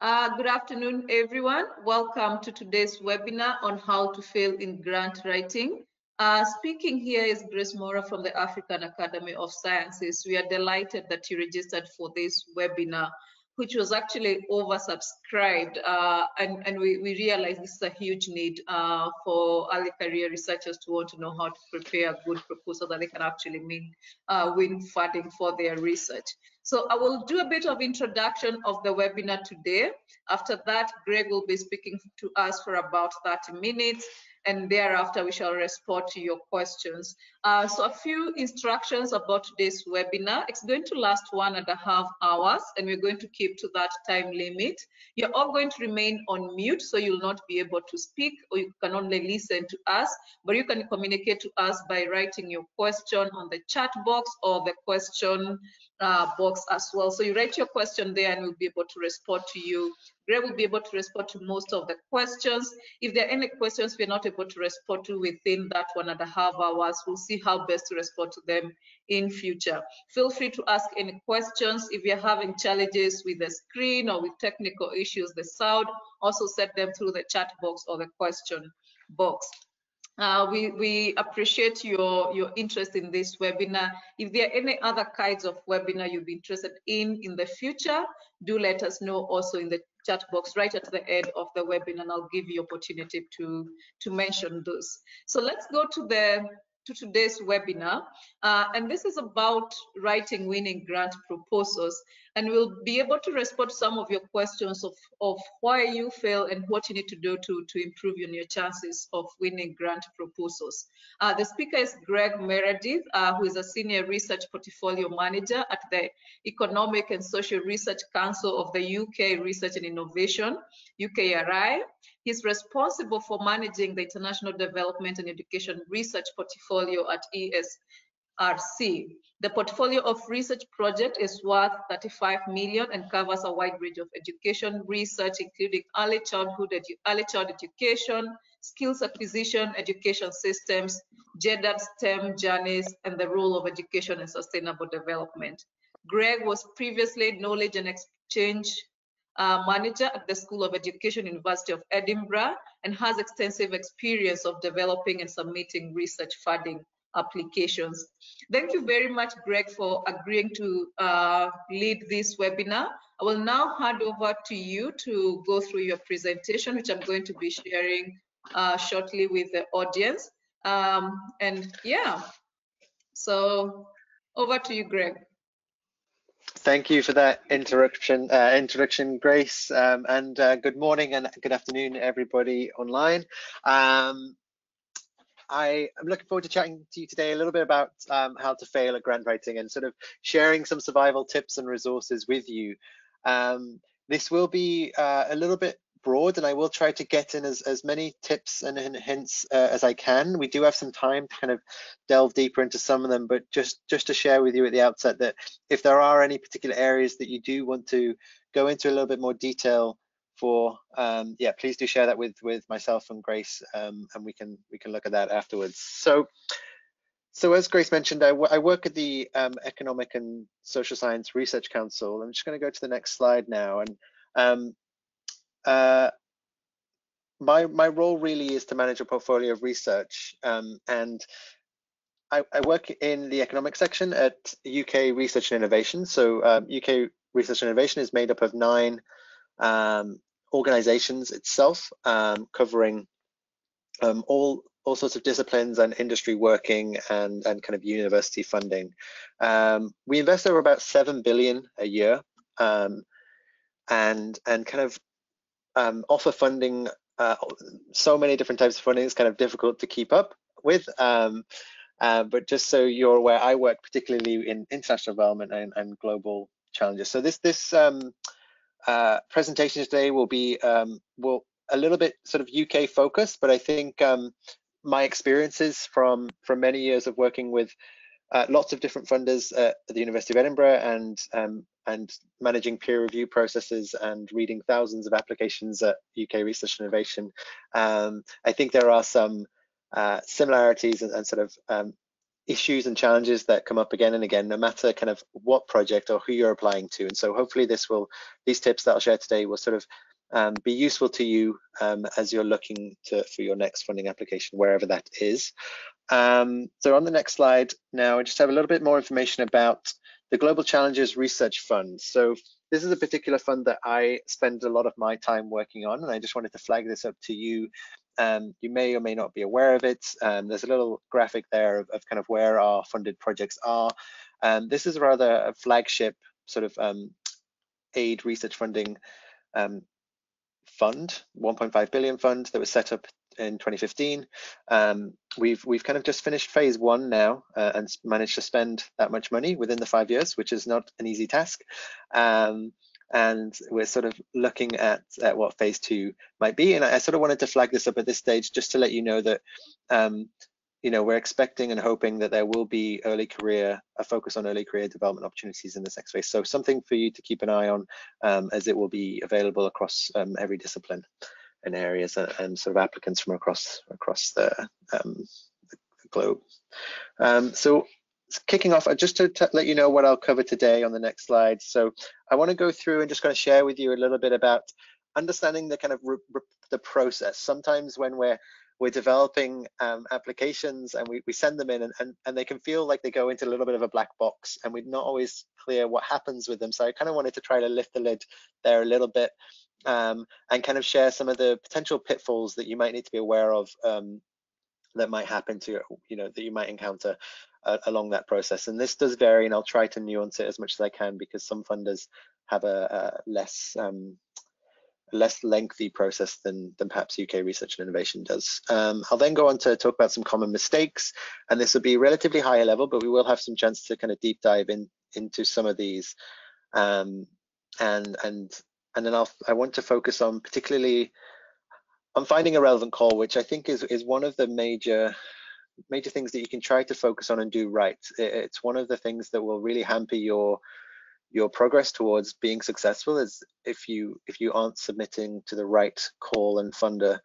Good afternoon, everyone. Welcome to today's webinar on how to fail in grant writing. Speaking here is Grace Mora from the African Academy of Sciences. We are delighted that you registered for this webinar, which was actually oversubscribed, and we realized this is a huge need for early career researchers to want to know how to prepare a good proposal that they can actually win funding for their research. So I will do a bit of introduction of the webinar today. After that, Greg will be speaking to us for about 30 minutes, and thereafter we shall respond to your questions. So a few instructions about today's webinar. It's going to last 1.5 hours, and we're going to keep to that time limit. You're all going to remain on mute, so you'll not be able to speak, or you can only listen to us, but you can communicate to us by writing your question on the chat box or the question box as well. So you write your question there and we'll be able to respond to you. Greg will be able to respond to most of the questions. If there are any questions we're not able to respond to within that 1.5 hours, we'll see how best to respond to them in future. Feel free to ask any questions. If you're having challenges with the screen or with technical issues, the sound, also set them through the chat box or the question box. We appreciate your interest in this webinar. If there are any other kinds of webinar you'll be interested in the future, do let us know also in the chat box right at the end of the webinar, and I'll give you opportunity to mention those. So let's go to today's webinar, and this is about writing winning grant proposals, and we'll be able to respond to some of your questions of why you fail and what you need to do to improve your chances of winning grant proposals. The speaker is Greg Meredith, who is a senior research portfolio manager at the Economic and Social Research Council of the UK Research and Innovation, UKRI. He's responsible for managing the International Development and Education Research portfolio at ESRC. The portfolio of research project is worth 35 million and covers a wide range of education research, including early child education, skills acquisition, education systems, gendered STEM journeys, and the role of education in sustainable development. Greg was previously Knowledge and Exchange manager at the School of Education, University of Edinburgh, and has extensive experience of developing and submitting research funding applications. Thank you very much, Greg, for agreeing to lead this webinar. I will now hand over to you to go through your presentation, which I'm going to be sharing shortly with the audience. And yeah, so over to you, Greg. Thank you for that introduction, Grace, and good morning and good afternoon, everybody online. I am looking forward to chatting to you today a little bit about how to fail at grant writing and sort of sharing some survival tips and resources with you. This will be a little bit broad, and I will try to get in as many tips and hints as I can. We do have some time to kind of delve deeper into some of them, but just to share with you at the outset that if there are any particular areas that you do want to go into a little bit more detail for, yeah, please do share that with myself and Grace, and we can look at that afterwards. So as Grace mentioned, I work at the Economic and Social Science Research Council. I'm just going to go to the next slide now, and my role really is to manage a portfolio of research, and I work in the economic section at UK Research and Innovation. So UK Research and Innovation is made up of 9 organizations itself, covering all sorts of disciplines and industry working and kind of university funding. We invest over about 7 billion a year, and kind of offer funding, so many different types of funding. It's kind of difficult to keep up with, but just so you're aware, I work particularly in international development and global challenges. So this presentation today will be a little bit sort of UK focused, but I think my experiences from many years of working with lots of different funders at the University of Edinburgh and managing peer review processes and reading thousands of applications at UK Research and Innovation. I think there are some similarities and sort of issues and challenges that come up again and again, no matter kind of what project or who you're applying to. And so hopefully these tips that I'll share today will sort of be useful to you as you're looking for your next funding application, wherever that is. So on the next slide now, I just have a little bit more information about the Global Challenges Research Fund. So this is a particular fund that I spend a lot of my time working on, and I just wanted to flag this up to you. You may or may not be aware of it. There's a little graphic there of kind of where our funded projects are. This is rather a flagship sort of aid research funding fund, 1.5 billion fund that was set up in 2015. We've kind of just finished phase 1 now and managed to spend that much money within the 5 years, which is not an easy task. And we're sort of looking at what phase 2 might be. And I sort of wanted to flag this up at this stage just to let you know that you know, we're expecting and hoping that there will be a focus on early career development opportunities in this next phase. So something for you to keep an eye on, as it will be available across every discipline and areas and sort of applicants from across the globe. So kicking off, just to let you know what I'll cover today on the next slide. So I want to go through and just kind of share with you a little bit about understanding the kind of the process. Sometimes when we're developing applications and we send them in and they can feel like they go into a little bit of a black box and we're not always clear what happens with them. So I kind of wanted to try to lift the lid there a little bit and kind of share some of the potential pitfalls that you might need to be aware of that might happen to you, that you might encounter along that process. And this does vary, and I'll try to nuance it as much as I can because some funders have a less lengthy process than perhaps UK Research and Innovation does. I'll then go on to talk about some common mistakes, and this will be relatively higher level, but we will have some chance to kind of deep dive into some of these. And then I want to focus on particularly on finding a relevant call, which I think is one of the major things that you can try to focus on and do right. It's one of the things that will really hamper your progress towards being successful is if you aren't submitting to the right call and funder.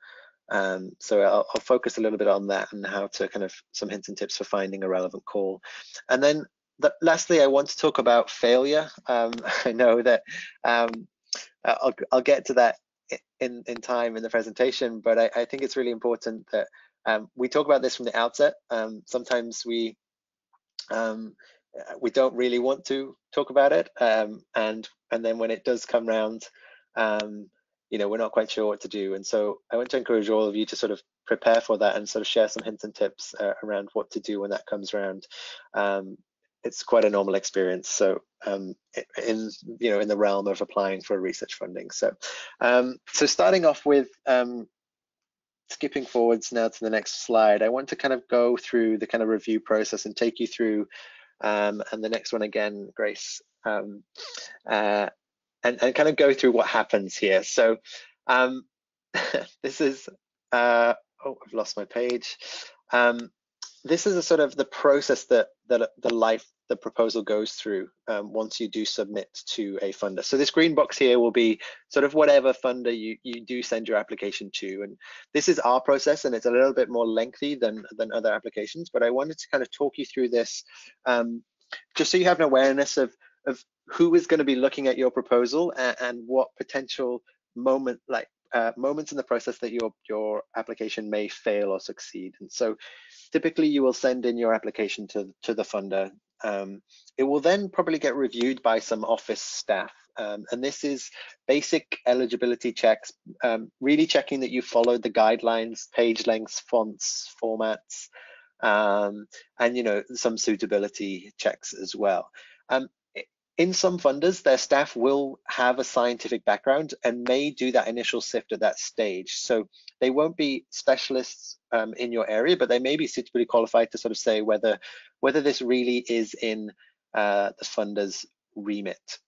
So I'll focus a little bit on that and how to kind of some hints and tips for finding a relevant call. And then lastly, I want to talk about failure. I know that I'll get to that in time in the presentation, but I think it's really important that we talk about this from the outset. Sometimes we don't really want to talk about it, and then when it does come round, we're not quite sure what to do. And so I want to encourage all of you to sort of prepare for that and sort of share some hints and tips around what to do when that comes around. It's quite a normal experience. So in the realm of applying for research funding. So starting off with skipping forwards now to the next slide, I want to kind of go through the kind of review process and take you through, and the next one again, Grace, and kind of go through what happens here. So this is, I've lost my page. This is a sort of the process that the proposal goes through once you do submit to a funder. So this green box here will be sort of whatever funder you do send your application to. And this is our process, and it's a little bit more lengthy than other applications, but I wanted to kind of talk you through this just so you have an awareness of who is going to be looking at your proposal and what potential moments in the process that your application may fail or succeed. And so typically you will send in your application to the funder. It will then probably get reviewed by some office staff. And this is basic eligibility checks, really checking that you followed the guidelines, page lengths, fonts, formats, and some suitability checks as well. In some funders, their staff will have a scientific background and may do that initial sift at that stage. So they won't be specialists in your area, but they may be suitably qualified to sort of say whether this really is in the funder's remit.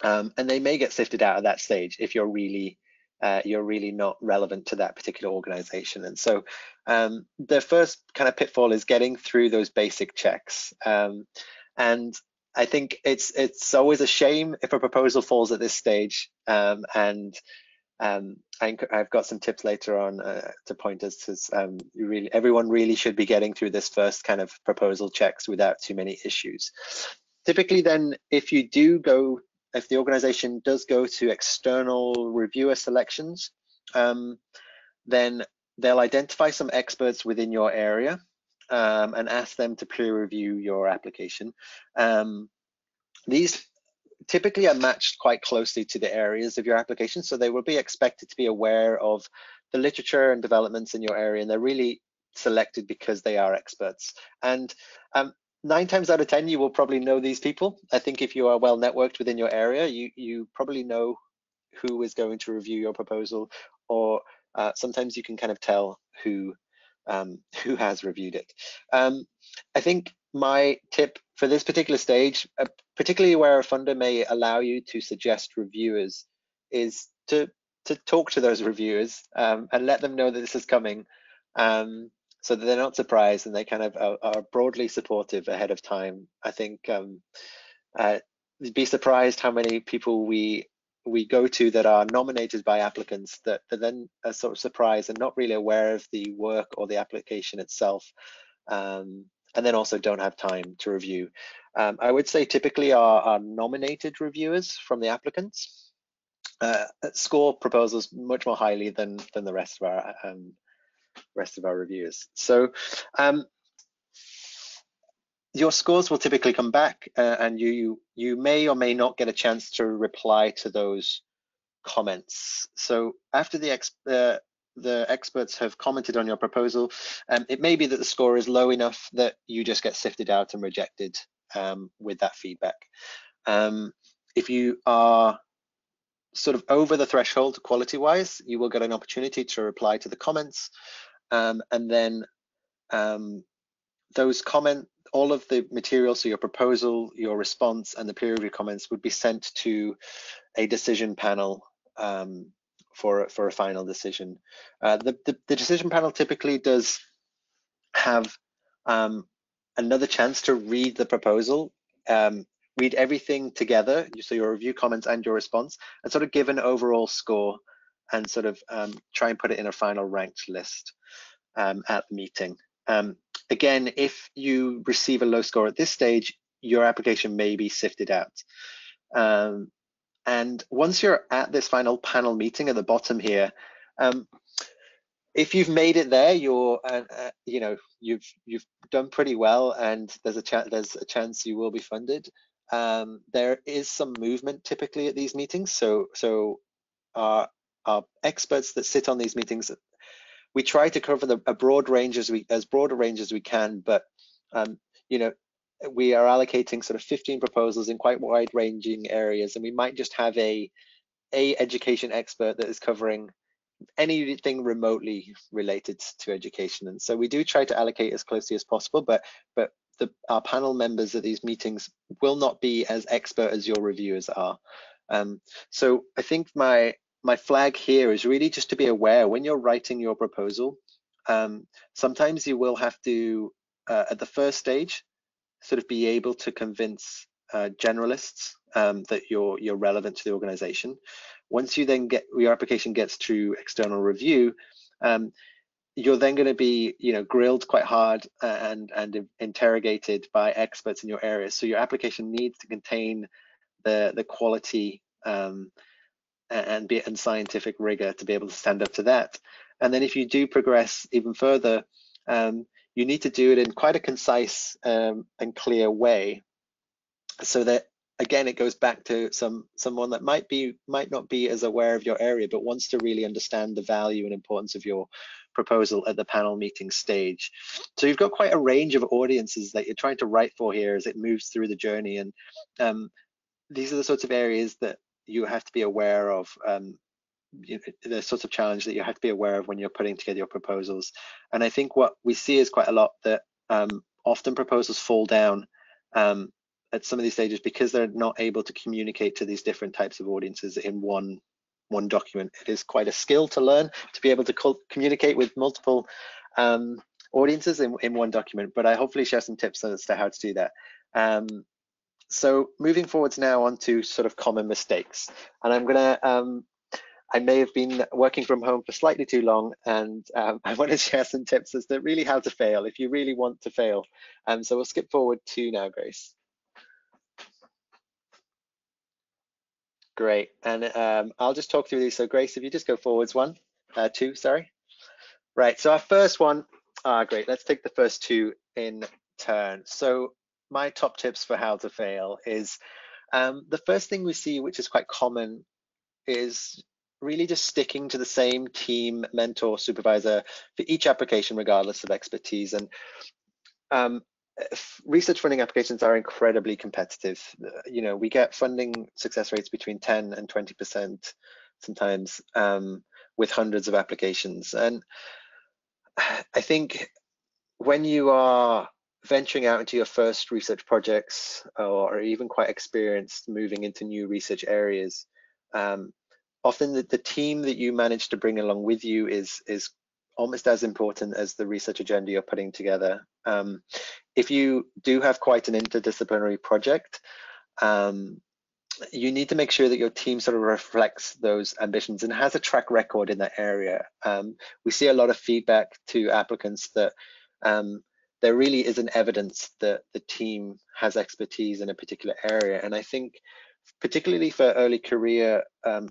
And they may get sifted out at that stage if you're really not relevant to that particular organization. And so the first kind of pitfall is getting through those basic checks. And I think it's always a shame if a proposal falls at this stage, and I've got some tips later on to point us to everyone really should be getting through this first kind of proposal checks without too many issues. Typically then, if the organization does go to external reviewer selections, then they'll identify some experts within your area and ask them to peer review your application. These typically are matched quite closely to the areas of your application, so they will be expected to be aware of the literature and developments in your area, and they're really selected because they are experts. And 9 times out of 10, you will probably know these people. I think if you are well networked within your area, you probably know who is going to review your proposal, or sometimes you can kind of tell who has reviewed it. I think my tip for this particular stage, particularly where a funder may allow you to suggest reviewers, is to talk to those reviewers and let them know that this is coming, so that they're not surprised and they kind of are broadly supportive ahead of time. I think you'd be surprised how many people we go to that are nominated by applicants that then are sort of surprised and not really aware of the work or the application itself, and then also don't have time to review. I would say typically our nominated reviewers from the applicants score proposals much more highly than the rest of our reviewers. So your scores will typically come back, and you may or may not get a chance to reply to those comments. So after the experts have commented on your proposal, it may be that the score is low enough that you just get sifted out and rejected with that feedback. If you are sort of over the threshold quality-wise, you will get an opportunity to reply to the comments, and then those all of the materials, so your proposal, your response, and the peer review comments would be sent to a decision panel for a final decision. The decision panel typically does have another chance to read the proposal, read everything together, so your review comments and your response, and sort of give an overall score and sort of try and put it in a final ranked list at the meeting. Again, if you receive a low score at this stage, your application may be sifted out. And once you're at this final panel meeting at the bottom here, if you've made it there, you're you've done pretty well, and there's a chance you will be funded. There is some movement typically at these meetings, so our experts that sit on these meetings, we try to cover as broad a range as we can, but we are allocating sort of 15 proposals in quite wide-ranging areas, and we might just have a education expert that is covering anything remotely related to education. And so we do try to allocate as closely as possible, but our panel members at these meetings will not be as expert as your reviewers are. So I think my flag here is really just to be aware when you're writing your proposal. Sometimes you will have to, at the first stage, sort of be able to convince generalists that you're relevant to the organization. Once you then your application gets through external review, you're then going to be grilled quite hard and interrogated by experts in your area. So your application needs to contain the quality and scientific rigor to be able to stand up to that. And then if you do progress even further, you need to do it in quite a concise and clear way, so that again it goes back to someone that might not be as aware of your area, but wants to really understand the value and importance of your proposal at the panel meeting stage. So you've got quite a range of audiences that you're trying to write for here as it moves through the journey, and these are the sorts of areas that you have to be aware of. The sorts of challenge that you have to be aware of when you're putting together your proposals. And I think what we see is quite a lot that often proposals fall down at some of these stages because they're not able to communicate to these different types of audiences in one document. It is quite a skill to learn to be able to communicate with multiple audiences in one document, but I hopefully share some tips as to how to do that. So moving forwards now on to sort of common mistakes, and I'm gonna I may have been working from home for slightly too long, and I want to share some tips as to really how to fail if you really want to fail. So we'll skip forward to now, Grace. Great, and I'll just talk through these. So Grace, if you just go forwards two, sorry. Right, so our first one, great, let's take the first two in turn. So my top tips for how to fail is, the first thing we see, which is quite common, is really just sticking to the same team, mentor, supervisor for each application, regardless of expertise. And research funding applications are incredibly competitive. You know, we get funding success rates between 10 and 20% sometimes, with hundreds of applications. And I think when you are venturing out into your first research projects, or even quite experienced moving into new research areas, often the team that you manage to bring along with you is almost as important as the research agenda you're putting together. If you do have quite an interdisciplinary project, you need to make sure that your team sort of reflects those ambitions and has a track record in that area. We see a lot of feedback to applicants that there really isn't evidence that the team has expertise in a particular area. And I think particularly for early career,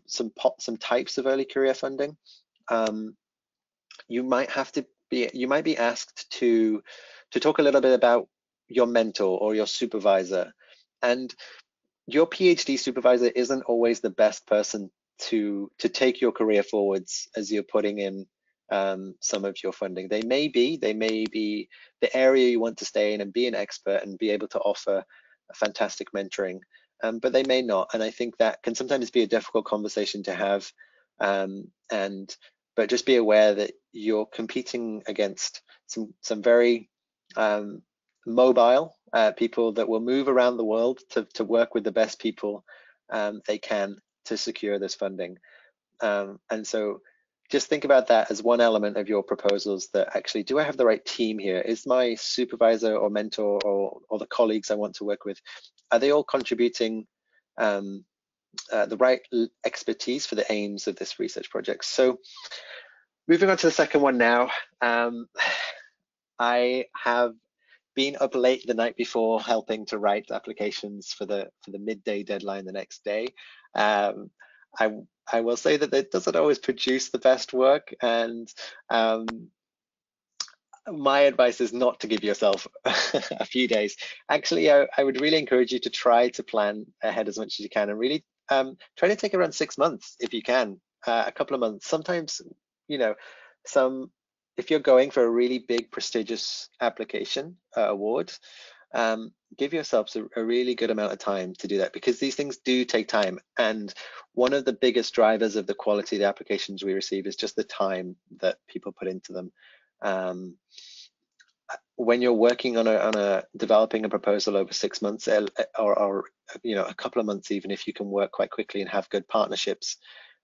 some types of early career funding, you might be asked to talk a little bit about your mentor or your supervisor, and your PhD supervisor isn't always the best person to take your career forwards as you're putting in some of your funding. They may be the area you want to stay in and be an expert and be able to offer a fantastic mentoring, but they may not. And I think that can sometimes be a difficult conversation to have. But just be aware that you're competing against some very mobile people that will move around the world to work with the best people they can to secure this funding. And so just think about that as one element of your proposals, that actually, do I have the right team here? Is my supervisor or mentor or the colleagues I want to work with, are they all contributing the right expertise for the aims of this research project? So moving on to the second one now. I have been up late the night before helping to write applications for the midday deadline the next day. I will say that it doesn't always produce the best work, and my advice is not to give yourself a few days. Actually, I would really encourage you to try to plan ahead as much as you can, and really try to take around 6 months if you can, a couple of months. Sometimes, you know, if you're going for a really big prestigious application award, give yourselves a really good amount of time to do that, because these things do take time. And one of the biggest drivers of the quality of the applications we receive is just the time that people put into them. When you're working on a developing a proposal over 6 months, or you know, a couple of months, even if you can work quite quickly and have good partnerships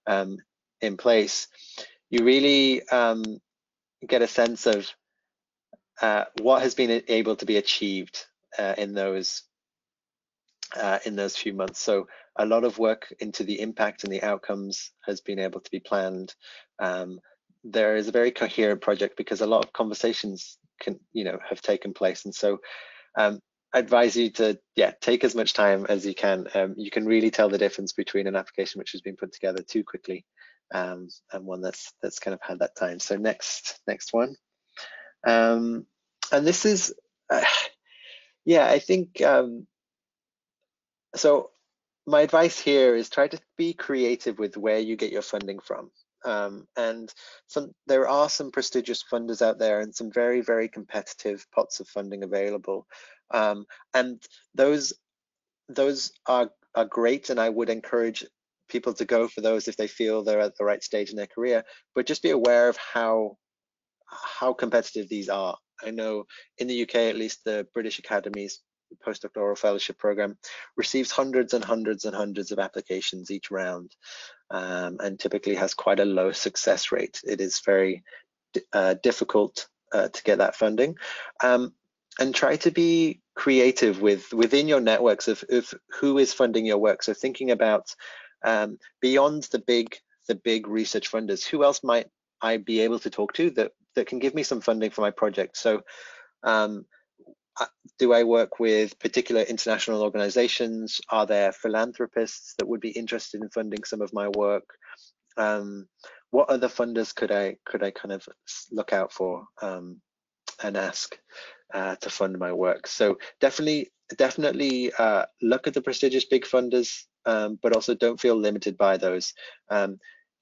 in place, you really get a sense of what has been able to be achieved in those few months. So a lot of work into the impact and the outcomes has been able to be planned. There is a very coherent project because a lot of conversations have taken place, and so I advise you to take as much time as you can. You can really tell the difference between an application which has been put together too quickly and one that's kind of had that time. So next one, and this is I think so my advice here is try to be creative with where you get your funding from. And there are some prestigious funders out there and some very, very competitive pots of funding available. And those are great, and I would encourage people to go for those if they feel they're at the right stage in their career, but just be aware of how competitive these are. I know in the UK, at least, the British Academy's postdoctoral fellowship program receives hundreds and hundreds and hundreds of applications each round, and typically has quite a low success rate. It is very difficult to get that funding, and try to be creative within your networks of who is funding your work. So thinking about beyond the big the big research funders, who else might I be able to talk to that can give me some funding for my project? So do I work with particular international organizations? Are there philanthropists that would be interested in funding some of my work? What other funders could I kind of look out for and ask to fund my work? So definitely look at the prestigious big funders, but also don't feel limited by those.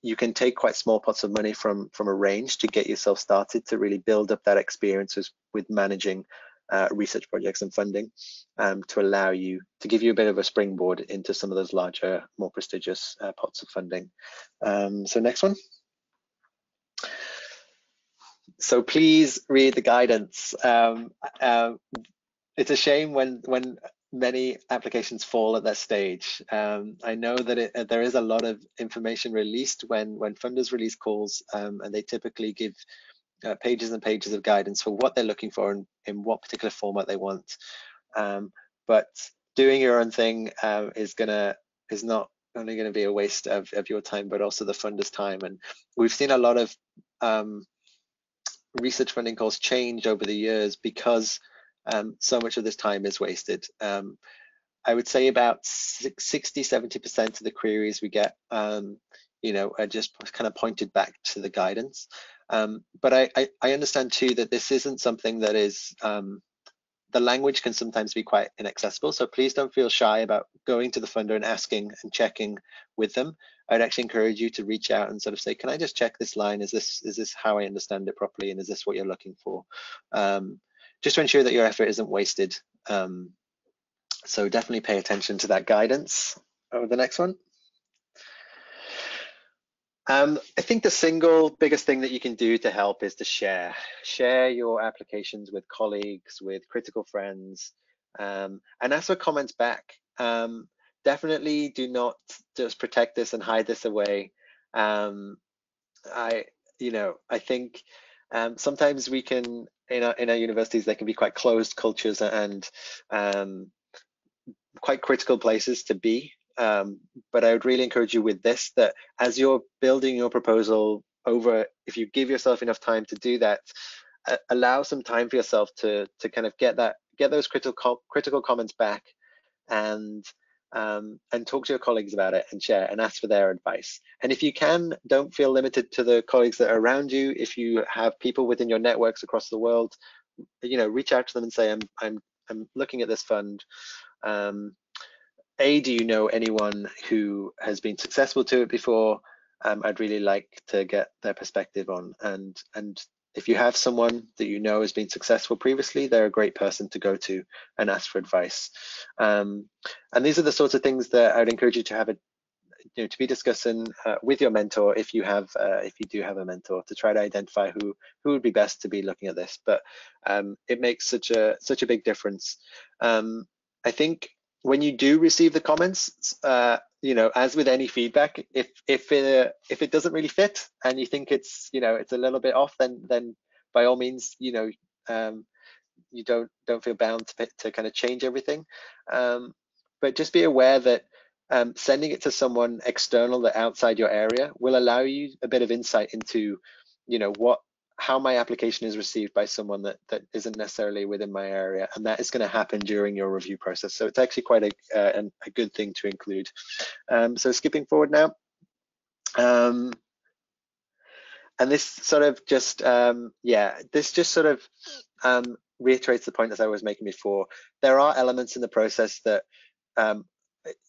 You can take quite small pots of money from a range to get yourself started, to really build up that experience with managing research projects and funding, to allow you to give you a bit of a springboard into some of those larger, more prestigious pots of funding. So next one. So please read the guidance. It's a shame when many applications fall at that stage. I know that there is a lot of information released when funders release calls, and they typically give pages and pages of guidance for what they're looking for and in what particular format they want. But doing your own thing is not only going to be a waste of your time, but also the funder's time. And we've seen a lot of research funding calls change over the years because so much of this time is wasted. I would say about 60–70% of the queries we get, are just kind of pointed back to the guidance. But I understand too that this isn't something that is, the language can sometimes be quite inaccessible. So please don't feel shy about going to the funder and asking and checking with them. I'd actually encourage you to reach out and sort of say, can I just check this line? Is this how I understand it properly? And is this what you're looking for? Just to ensure that your effort isn't wasted. So definitely pay attention to that guidance. Over the next one. I think the single biggest thing that you can do to help is to share your applications with colleagues, with critical friends, and ask for comments back. Definitely do not just protect this and hide this away. I think sometimes we can, in our universities, they can be quite closed cultures and quite critical places to be. But I would really encourage you with this, that as you're building your proposal if you give yourself enough time to do that, allow some time for yourself to kind of get those critical comments back, and talk to your colleagues about it and share and ask for their advice. And if you can, don't feel limited to the colleagues that are around you. If you have people within your networks across the world, reach out to them and say, I'm looking at this fund. Do you know anyone who has been successful to it before? I'd really like to get their perspective on. And if you have someone that you know has been successful previously, they're a great person to go to and ask for advice. And these are the sorts of things that I'd encourage you to have to be discussing with your mentor, if you do have a mentor, to try to identify who would be best to be looking at this. But it makes such a big difference. I think when you do receive the comments, as with any feedback, if it doesn't really fit and you think it's a little bit off, then by all means, you don't feel bound to kind of change everything. But just be aware that sending it to someone external, that outside your area, will allow you a bit of insight into how my application is received by someone that isn't necessarily within my area, and that is going to happen during your review process. So it's actually quite a good thing to include. So skipping forward now, and this sort of just reiterates the point as I was making before. There are elements in the process that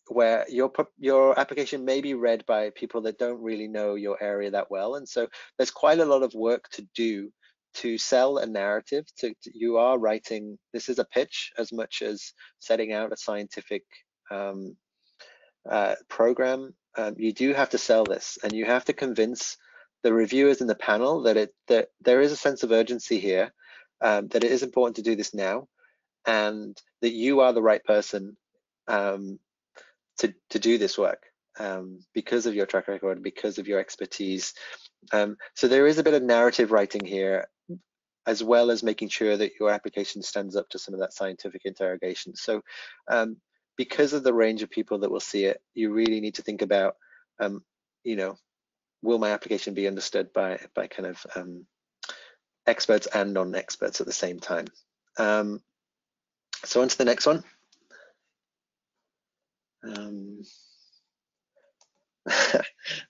where your application may be read by people that don't really know your area that well, and so there's quite a lot of work to do to sell a narrative. You are writing, this is a pitch as much as setting out a scientific program. You do have to sell this, and you have to convince the reviewers in the panel that there is a sense of urgency here, that it is important to do this now, and that you are the right person to do this work because of your track record, because of your expertise. So there is a bit of narrative writing here, as well as making sure that your application stands up to some of that scientific interrogation. So because of the range of people that will see it, you really need to think about, will my application be understood by kind of experts and non-experts at the same time? So on to the next one.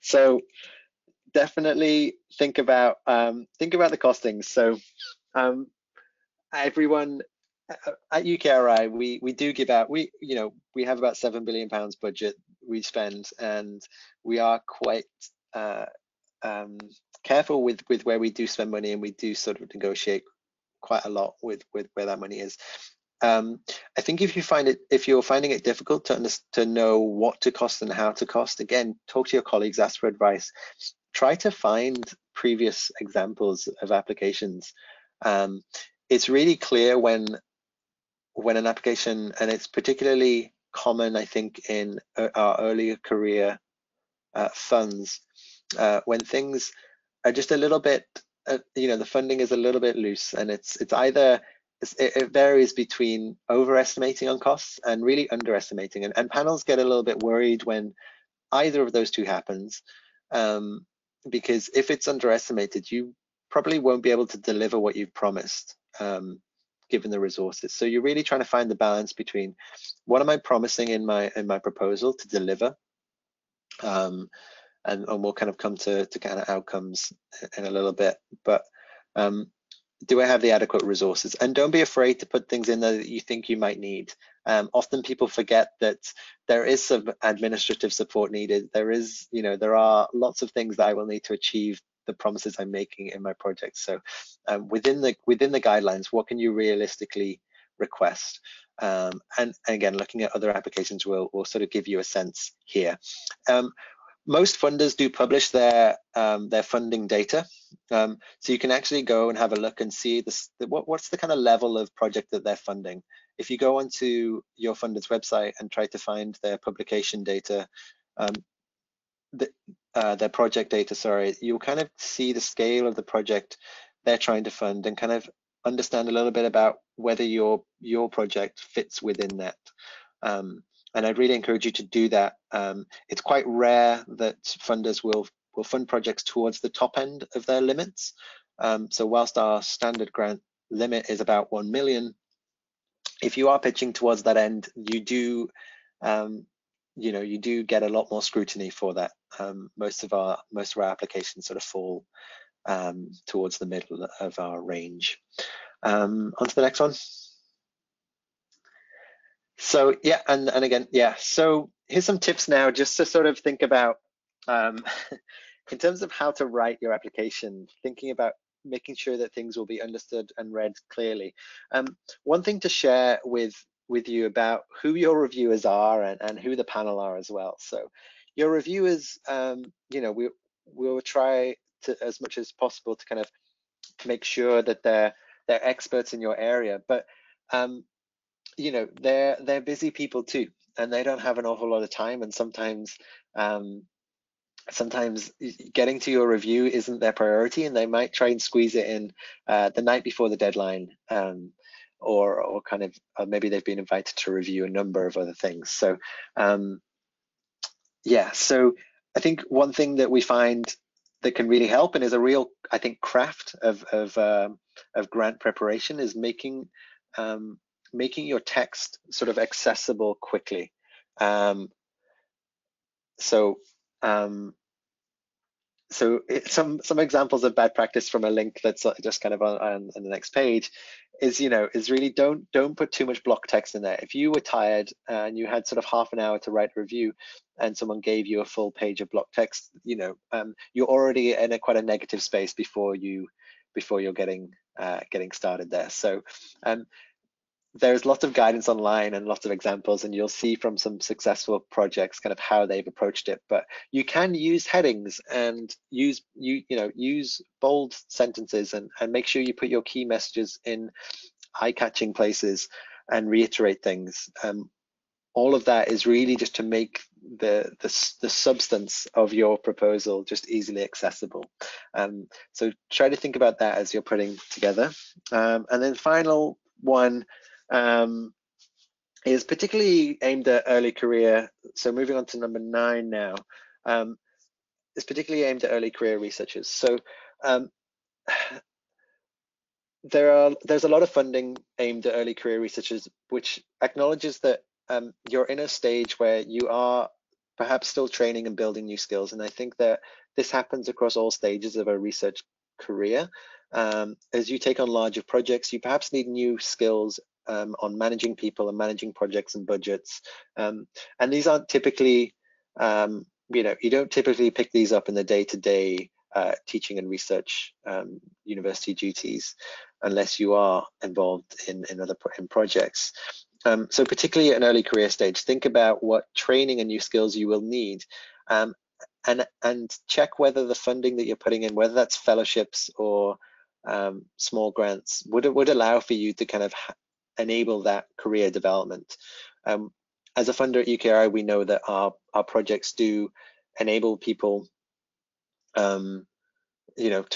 So definitely think about the costings. So everyone at UKRI, we do give out, we have about £7 billion budget we spend, and we are quite careful with where we do spend money, and we do sort of negotiate quite a lot with where that money is. I think if you're finding it difficult to know what to cost and how to cost, again, talk to your colleagues, ask for advice. Try to find previous examples of applications. It's really clear when an application, and it's particularly common, I think, in our earlier career funds, when things are just a little bit, the funding is a little bit loose, and it's either it varies between overestimating on costs and really underestimating, and panels get a little bit worried when either of those two happens, because if it's underestimated, you probably won't be able to deliver what you've promised, given the resources. So you're really trying to find the balance between what am I promising in my proposal to deliver, and we'll kind of come to kind of outcomes in a little bit, but do I have the adequate resources? And don't be afraid to put things in there that you think you might need. Often people forget that there is some administrative support needed. There are lots of things that I will need to achieve the promises I'm making in my project. So within the guidelines, what can you realistically request? And again, looking at other applications will sort of give you a sense here. Most funders do publish their funding data, so you can actually go and have a look and see what's the kind of level of project that they're funding. If you go onto your funder's website and try to find their publication data, their project data, sorry, you'll kind of see the scale of the project they're trying to fund and kind of understand a little bit about whether your project fits within that. And I'd really encourage you to do that. It's quite rare that funders will fund projects towards the top end of their limits. So whilst our standard grant limit is about 1 million, if you are pitching towards that end, you do get a lot more scrutiny for that. Most of our applications sort of fall towards the middle of our range. On to the next one. So yeah, and again, yeah, so here's some tips now just to sort of think about in terms of how to write your application, thinking about making sure that things will be understood and read clearly. One thing to share with you about who your reviewers are and who the panel are as well. So your reviewers, we'll try to, as much as possible, to kind of make sure that they're experts in your area, but they're busy people too, and they don't have an awful lot of time, and sometimes getting to your review isn't their priority, and they might try and squeeze it in the night before the deadline, or kind of maybe they've been invited to review a number of other things. So yeah, so I think one thing that we find that can really help, and is a real, I think, craft of grant preparation, is making your text sort of accessible quickly. So some examples of bad practice from a link that's just kind of on the next page is really don't put too much block text in there. If you were tired and you had sort of half an hour to write a review and someone gave you a full page of block text, you're already in quite a negative space before you're getting started there. So there's lots of guidance online and lots of examples, and you'll see from some successful projects kind of how they've approached it. But you can use headings and use bold sentences and make sure you put your key messages in eye-catching places and reiterate things. All of that is really just to make the substance of your proposal just easily accessible. So try to think about that as you're putting together. And then final one is particularly aimed at early career. So moving on to number 9 now. is particularly aimed at early career researchers. So there's a lot of funding aimed at early career researchers, which acknowledges that you're in a stage where you are perhaps still training and building new skills. And I think that this happens across all stages of a research career. As you take on larger projects, you perhaps need new skills on managing people and managing projects and budgets. And these aren't typically, you don't typically pick these up in the day-to-day teaching and research university duties unless you are involved in other projects. So particularly at an early career stage, think about what training and new skills you will need, and check whether the funding that you're putting in, whether that's fellowships or small grants, would allow for you to kind of enable that career development. As a funder at UKRI, we know that our projects do enable people to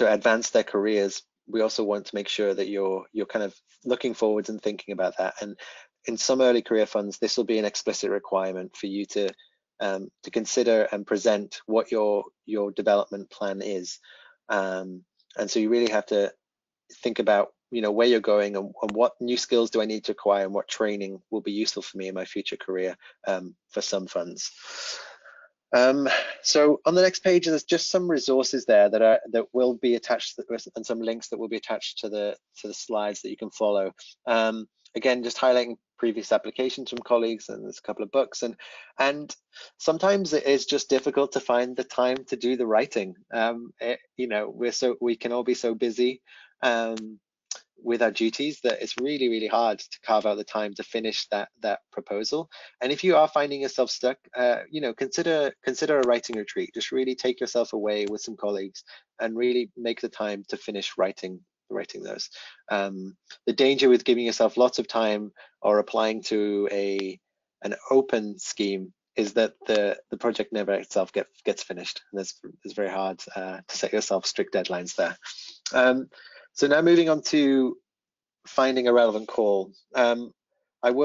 advance their careers. We also want to make sure that you're kind of looking forwards and thinking about that. And in some early career funds, this will be an explicit requirement for you to consider and present what your development plan is. And so you really have to think about where you're going and what new skills do I need to acquire and what training will be useful for me in my future career for some funds. So on the next page, there's just some resources there that will be attached, and some links that will be attached to the slides that you can follow. Again, just highlighting previous applications from colleagues, and there's a couple of books, and sometimes it is just difficult to find the time to do the writing. We can all be so busy with our duties that it's really, really hard to carve out the time to finish that proposal. And if you are finding yourself stuck, consider a writing retreat. Just really take yourself away with some colleagues and really make the time to finish writing those. The danger with giving yourself lots of time or applying to an open scheme is that the project never itself gets finished. And it's very hard to set yourself strict deadlines there. So now moving on to finding a relevant call. What have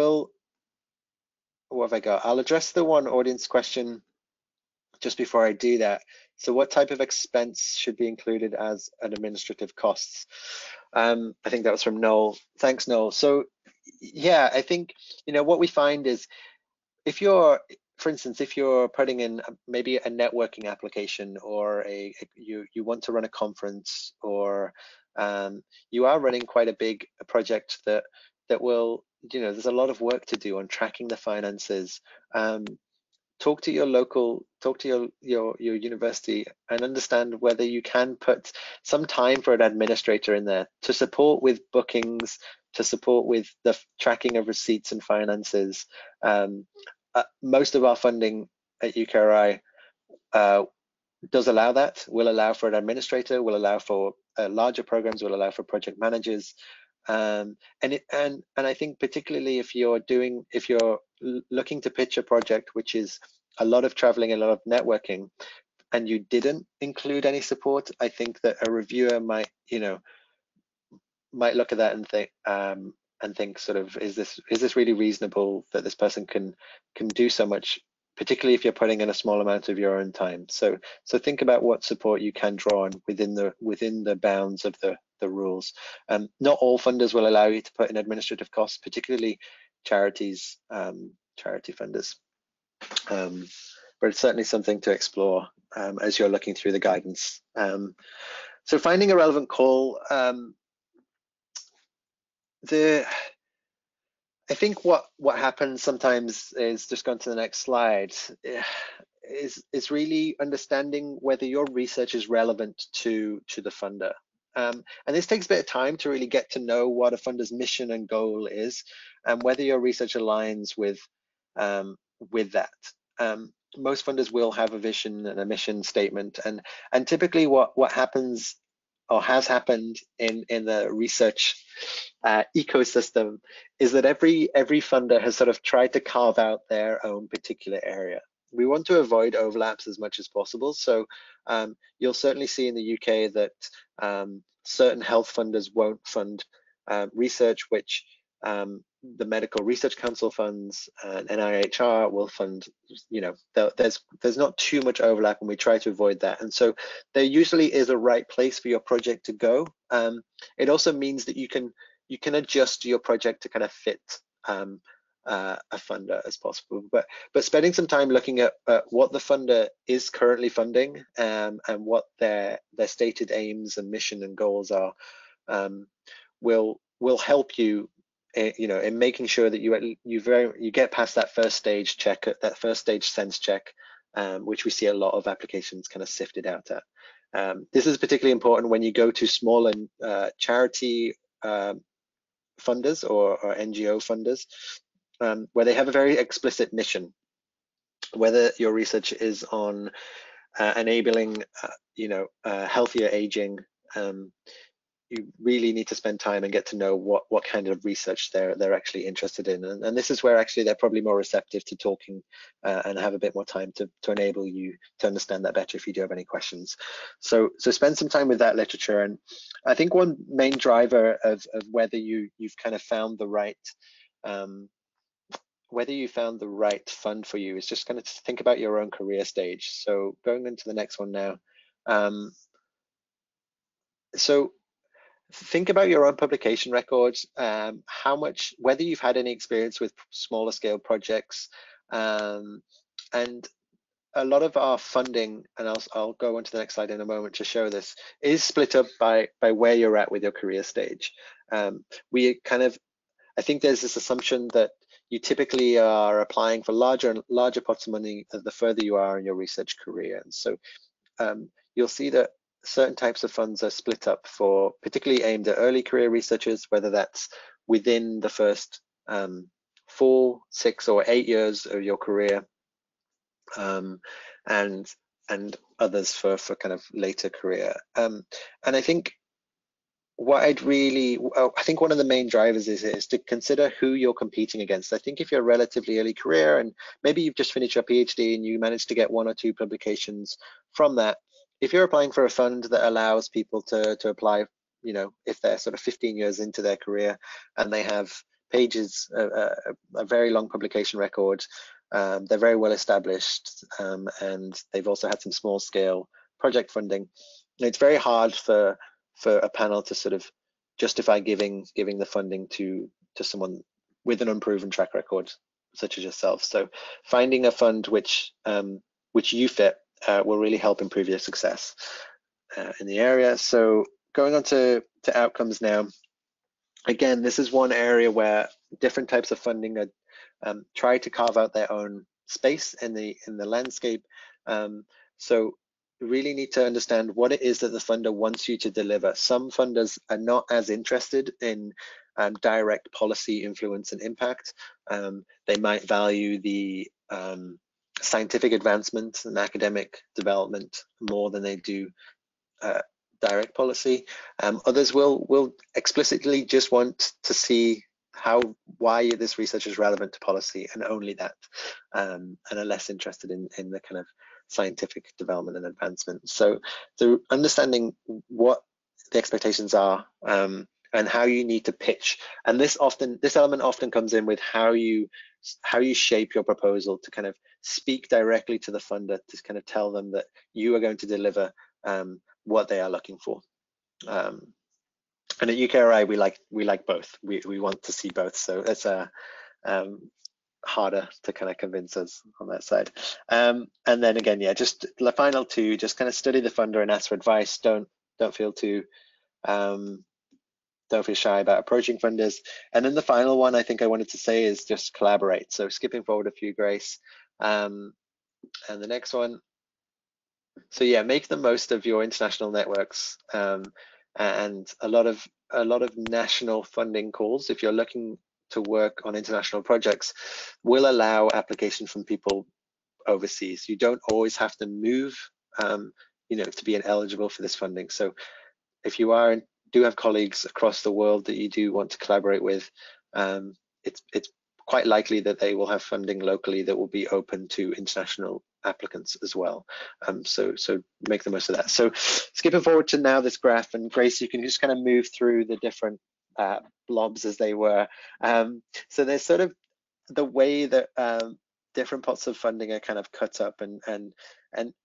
I got? I'll address the one audience question just before I do that. So what type of expense should be included as an administrative costs? I think that was from Noel. Thanks, Noel. So yeah, I think, what we find is for instance, if you're putting in maybe a networking application, or you want to run a conference, or you are running quite a big project that will, there's a lot of work to do on tracking the finances. Talk to your university and understand whether you can put some time for an administrator in there to support with bookings, to support with the tracking of receipts and finances. Most of our funding at UKRI does allow that, will allow for an administrator, will allow for larger programs, will allow for project managers. And I think particularly if you're looking to pitch a project which is a lot of traveling, a lot of networking, and you didn't include any support, I think that a reviewer might look at that and think sort of, is this really reasonable that this person can do so much, particularly if you're putting in a small amount of your own time. So think about what support you can draw on within the bounds of the rules. Not all funders will allow you to put in administrative costs, particularly charities, charity funders. But it's certainly something to explore as you're looking through the guidance. So finding a relevant call. I think what happens sometimes is, just going to the next slide, is really understanding whether your research is relevant to the funder. And this takes a bit of time to really get to know what a funder's mission and goal is, and whether your research aligns with that. Most funders will have a vision and a mission statement, and typically what happens or has happened in the research ecosystem is that every funder has sort of tried to carve out their own particular area. We want to avoid overlaps as much as possible. So you'll certainly see in the UK that certain health funders won't fund research which the Medical Research Council funds and NIHR will fund, there's not too much overlap, and we try to avoid that. And so there usually is a right place for your project to go. It also means that you can adjust your project to kind of fit a funder as possible. But spending some time looking at what the funder is currently funding and what their stated aims and mission and goals are will help you, in making sure that you get past that first stage check, that first stage sense check, which we see a lot of applications kind of sifted out at. This is particularly important when you go to small and charity funders or NGO funders, where they have a very explicit mission. Whether your research is on enabling, healthier aging, you really need to spend time and get to know what kind of research they're actually interested in, and this is where actually they're probably more receptive to talking and have a bit more time to enable you to understand that better if you do have any questions. So spend some time with that literature. And I think one main driver of whether you've kind of found the right fund for you is just kind of to think about your own career stage. So going into the next one now. So think about your own publication records, whether you've had any experience with smaller scale projects, and a lot of our funding, and I'll go on to the next slide in a moment to show this, is split up by where you're at with your career stage. I think there's this assumption that you typically are applying for larger and larger pots of money the further you are in your research career. And so you'll see that certain types of funds are split up for particularly aimed at early career researchers, whether that's within the first 4, 6, or 8 years of your career, and others for kind of later career. And I think I think one of the main drivers is to consider who you're competing against. I think if you're a relatively early career and maybe you've just finished your PhD and you managed to get 1 or 2 publications from that, if you're applying for a fund that allows people to apply, if they're sort of 15 years into their career and they have pages, a very long publication record, they're very well established, and they've also had some small scale project funding, it's very hard for a panel to sort of justify giving the funding to someone with an unproven track record such as yourself. So finding a fund which you fit will really help improve your success in the area. So going on to outcomes now. Again, this is one area where different types of funding are try to carve out their own space in the landscape. So you really need to understand what it is that the funder wants you to deliver. Some funders are not as interested in direct policy influence and impact. They might value the scientific advancement and academic development more than they do direct policy. Others will explicitly just want to see why this research is relevant to policy, and only that, and are less interested in the kind of scientific development and advancement. So understanding what the expectations are and how you need to pitch, and this element often comes in with how you shape your proposal to kind of speak directly to the funder, to kind of tell them that you are going to deliver what they are looking for. And at UKRI we like both. We want to see both, so it's harder to kind of convince us on that side. And then again, yeah, just the final 2, just kind of study the funder and ask for advice. Don't feel shy about approaching funders. And then the final one I think I wanted to say is just collaborate. So skipping forward a few, Grace, and the next one. So yeah, make the most of your international networks, and a lot of national funding calls, if you're looking to work on international projects, will allow application from people overseas. You don't always have to move, to be eligible for this funding. So if you do have colleagues across the world that you do want to collaborate with, it's quite likely that they will have funding locally that will be open to international applicants as well. So make the most of that. So skipping forward to now this graph, and Grace, you can just kind of move through the different blobs as they were. So there's sort of the way that different pots of funding are kind of cut up, and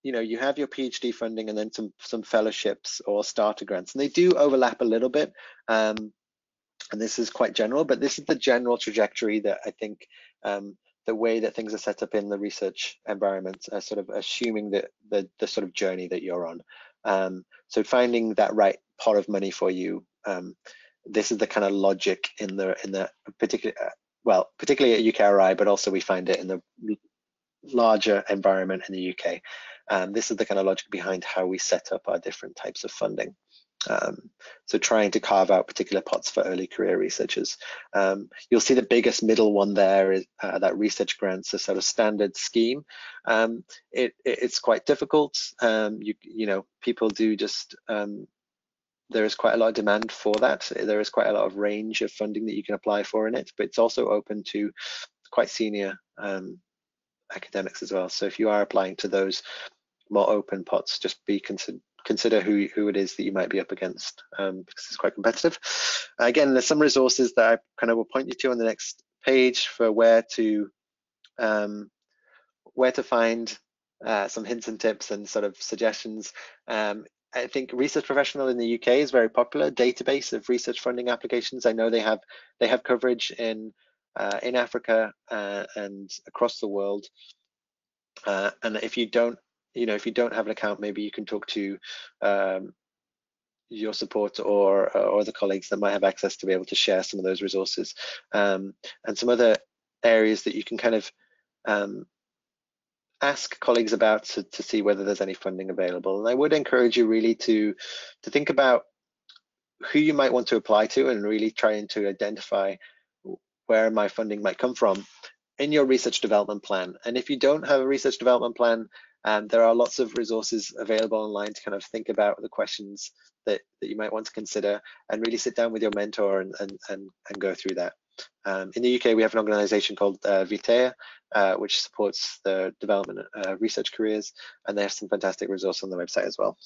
you know, you have your PhD funding and then some fellowships or starter grants, and they do overlap a little bit. And this is quite general, but this is the general trajectory that I think the way that things are set up in the research environment, sort of assuming that the sort of journey that you're on. So finding that right pot of money for you. This is the kind of logic in the particular, well, particularly at UKRI, but also we find it in the larger environment in the UK. This is the kind of logic behind how we set up our different types of funding. So trying to carve out particular pots for early career researchers. You'll see the biggest middle one there is that research grants, a sort of standard scheme. It's quite difficult. You know, people do just, there is quite a lot of demand for that. There is quite a lot of range of funding that you can apply for in it, but it's also open to quite senior academics as well. So if you are applying to those more open pots, just be consider who it is that you might be up against, because it's quite competitive. Again, there's some resources that I kind of will point you to on the next page for where to find some hints and tips and sort of suggestions. I think Research Professional in the UK is very popular database of research funding applications. I know they have coverage in Africa and across the world. And if you don't, if you don't have an account, maybe you can talk to your support or the colleagues that might have access to be able to share some of those resources, and some other areas that you can kind of ask colleagues about to see whether there's any funding available. And I would encourage you really to think about who you might want to apply to and really trying to identify where my funding might come from in your research development plan. And if you don't have a research development plan, there are lots of resources available online to kind of think about the questions that you might want to consider, and really sit down with your mentor and go through that. In the UK, we have an organization called Vitea, which supports the development of research careers, and they have some fantastic resources on the website as well.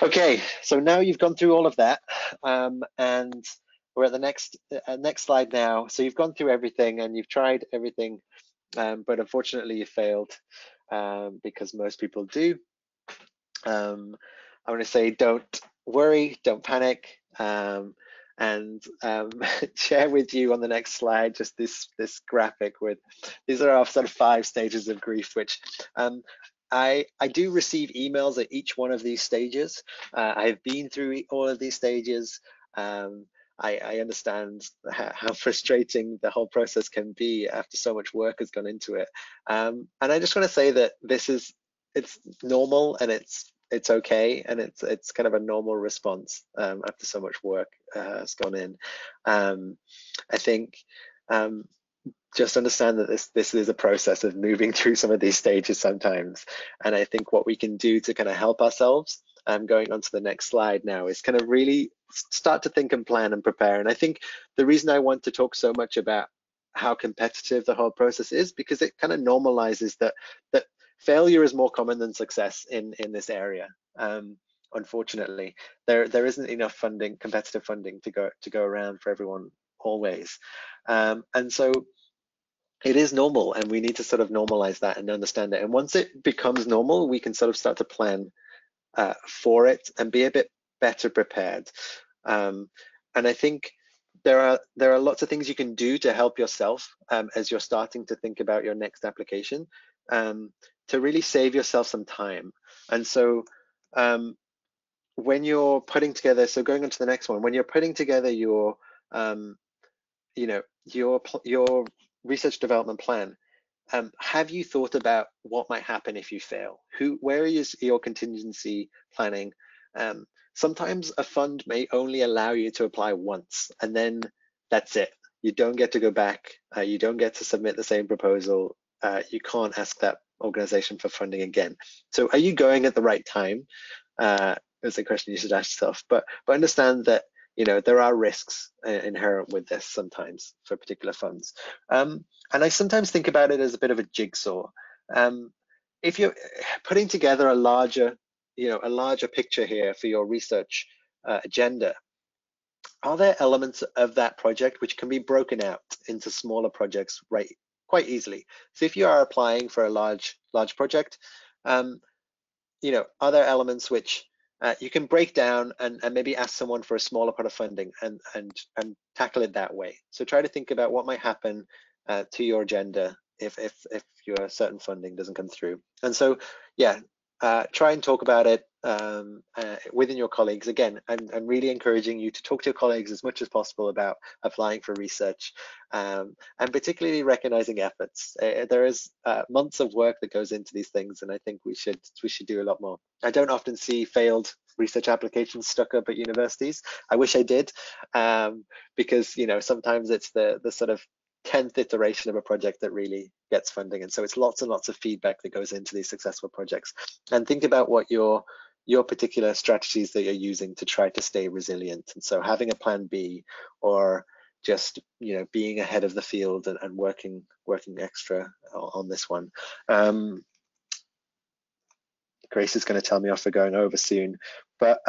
Okay, so now you've gone through all of that, and we're at the next slide now. So you've gone through everything and you've tried everything, but unfortunately you failed, because most people do. I want to say, don't worry, don't panic, and share with you on the next slide just this graphic with, these are our sort of 5 stages of grief, which I do receive emails at each one of these stages. I've been through all of these stages. I understand how frustrating the whole process can be after so much work has gone into it. And I just want to say that it's normal, and it's okay, and it's kind of a normal response after so much work has gone in. I think just understand that this is a process of moving through some of these stages sometimes. And I think what we can do to kind of help ourselves, going on to the next slide now, is kind of really start to think and plan and prepare. And I think the reason I want to talk so much about how competitive the whole process is, because it kind of normalizes that failure is more common than success in this area. Unfortunately, there isn't enough funding, competitive funding, to go around for everyone always. And so it is normal, and we need to sort of normalize that and understand it. And once it becomes normal, we can sort of start to plan for it and be a bit better prepared. And I think there are lots of things you can do to help yourself as you're starting to think about your next application, to really save yourself some time. And so when you're putting together, so going on to the next one, when you're putting together your your research development plan, have you thought about what might happen if you fail? Where is your contingency planning? Sometimes a fund may only allow you to apply once, and then that's it. You don't get to go back. You don't get to submit the same proposal. You can't ask that organization for funding again. So are you going at the right time? Is a question you should ask yourself. But understand that there are risks inherent with this sometimes for particular funds. And I sometimes think about it as a bit of a jigsaw. If you're putting together a larger picture here for your research agenda, are there elements of that project which can be broken out into smaller projects quite easily? So if you are applying for a large project, are there elements which you can break down and maybe ask someone for a smaller pot of funding and tackle it that way? So try to think about what might happen to your agenda if your certain funding doesn't come through. And so, yeah, try and talk about it within your colleagues. Again, I'm really encouraging you to talk to your colleagues as much as possible about applying for research, and particularly recognizing efforts. There is months of work that goes into these things, and I think we should do a lot more. I don't often see failed research applications stuck up at universities. I wish I did, because sometimes it's the sort of 10th iteration of a project that really gets funding, and so it's lots and lots of feedback that goes into these successful projects. And think about what your particular strategies that you're using to try to stay resilient. And so having a plan B, or just being ahead of the field and working extra on this one. Grace is going to tell me off for going over soon, but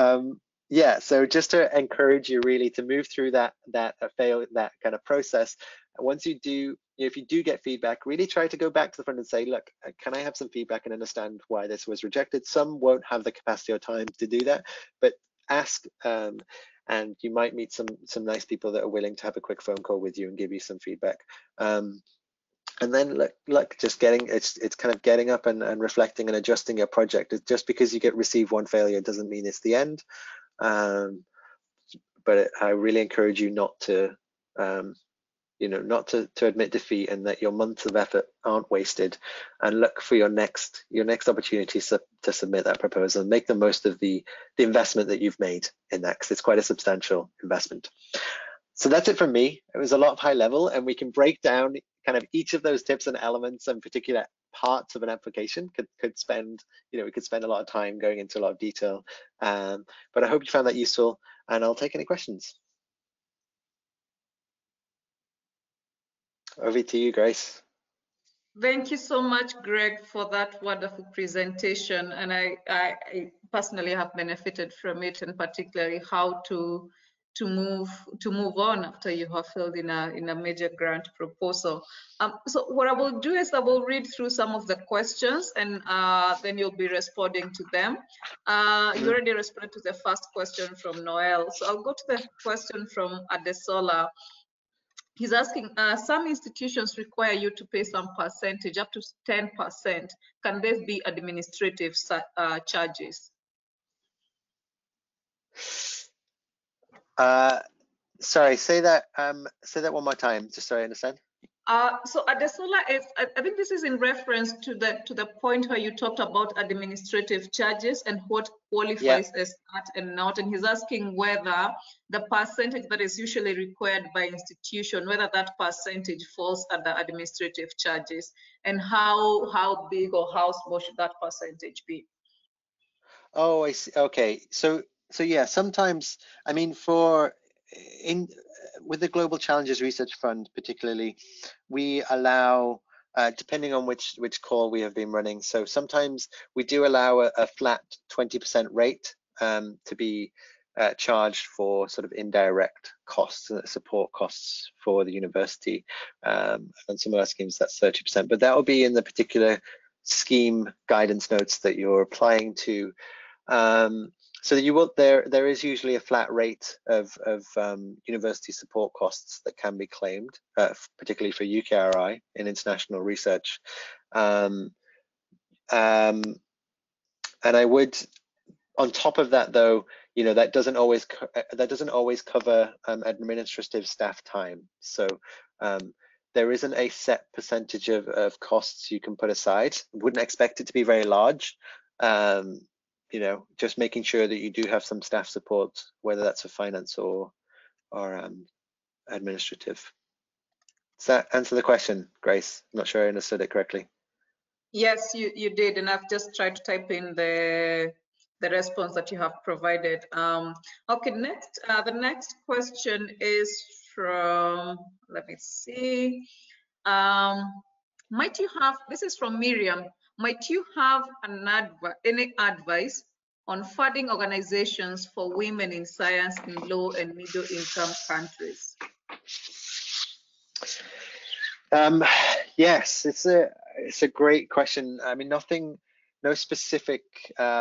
yeah, so just to encourage you really to move through that kind of process. Once you do, if you do get feedback, really try to go back to the front and say, look, can I have some feedback and understand why this was rejected? Some won't have the capacity or time to do that, but ask, and you might meet some nice people that are willing to have a quick phone call with you and give you some feedback. And then look, just it's kind of getting up and reflecting and adjusting your project. Just because you receive one failure doesn't mean it's the end. But I really encourage you not to not to admit defeat, and that your months of effort aren't wasted, and look for your next opportunity to submit that proposal and make the most of the investment that you've made in that, because it's quite a substantial investment. So that's it from me. It was a lot of high level, and we can break down kind of each of those tips and elements and particular parts of an application. Could spend, we could spend a lot of time going into a lot of detail. But I hope you found that useful, and I'll take any questions. Over to you, Grace. Thank you so much, Greg, for that wonderful presentation. And I personally have benefited from it, and particularly how to move on after you have failed in a major grant proposal. So what I will do is I will read through some of the questions, and then you'll be responding to them. You already responded to the first question from Noel, so I'll go to the question from Adesola. He's asking, some institutions require you to pay some percentage, up to 10%. Can there be administrative charges? Sorry, say that one more time, just so I understand. So Adesola, I think this is in reference to the point where you talked about administrative charges and what qualifies as that and not, and he's asking whether the percentage that is usually required by institution, whether that percentage falls under administrative charges, and how big or how small should that percentage be? Oh, I see. Okay, so yeah, sometimes, I mean, with the Global Challenges Research Fund particularly, we allow, depending on which call we have been running, so sometimes we do allow a flat 20% rate to be charged for sort of indirect costs, support costs for the university, and some of our schemes that's 30%, but that will be in the particular scheme guidance notes that you're applying to. So there is usually a flat rate of university support costs that can be claimed, particularly for UKRI in international research. And I would, on top of that, though, that doesn't always cover administrative staff time. So there isn't a set percentage of costs you can put aside. Wouldn't expect it to be very large. Just making sure that you do have some staff support, whether that's for finance or administrative. Does that answer the question, Grace? I'm not sure I understood it correctly. Yes, you did, and I've just tried to type in the response that you have provided. Okay, next, the next question is from, let me see. Might you have, this is from Miriam, might you have any advice on funding organizations for women in science in low and middle income countries? Yes, it's a great question. I mean, no specific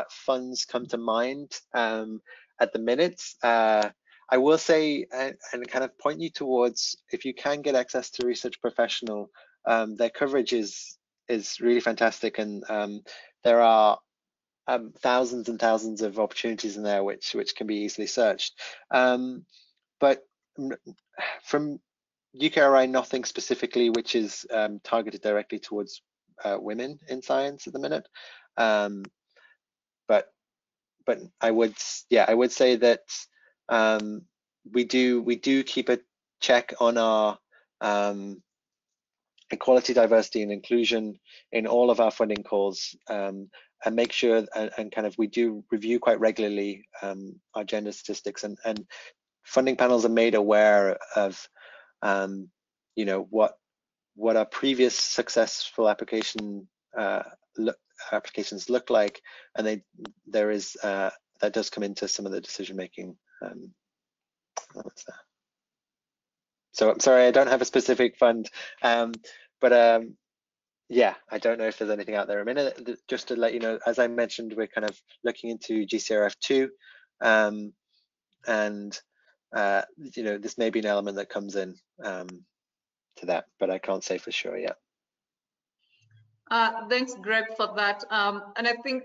funds come to mind at the minute. I will say and kind of point you towards, if you can get access to Research Professional, their coverage is really fantastic, and there are thousands and thousands of opportunities in there which can be easily searched. But from UKRI, nothing specifically which is targeted directly towards women in science at the minute. But I would say that we do keep a check on our equality, diversity, and inclusion in all of our funding calls, and make sure and kind of we do review quite regularly our gender statistics, and funding panels are made aware of you know, what our previous successful applications look like, and there is that does come into some of the decision making. So I'm sorry, I don't have a specific fund, but yeah, I don't know if there's anything out there. A minute, just to let you know, as I mentioned, we're kind of looking into GCRF2, and you know, this may be an element that comes in to that, but I can't say for sure yet. Thanks, Greg, for that. And I think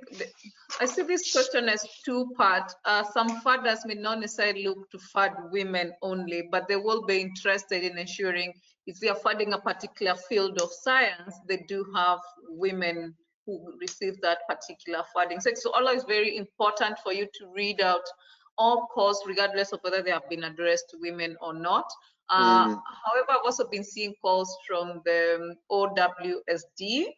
I see this question as two-part. Some funders may not necessarily look to fund women only, but they will be interested in ensuring if they are funding a particular field of science, they do have women who receive that particular funding. So it's always very important for you to read out all calls, regardless of whether they have been addressed to women or not. However, I've also been seeing calls from the OWSD,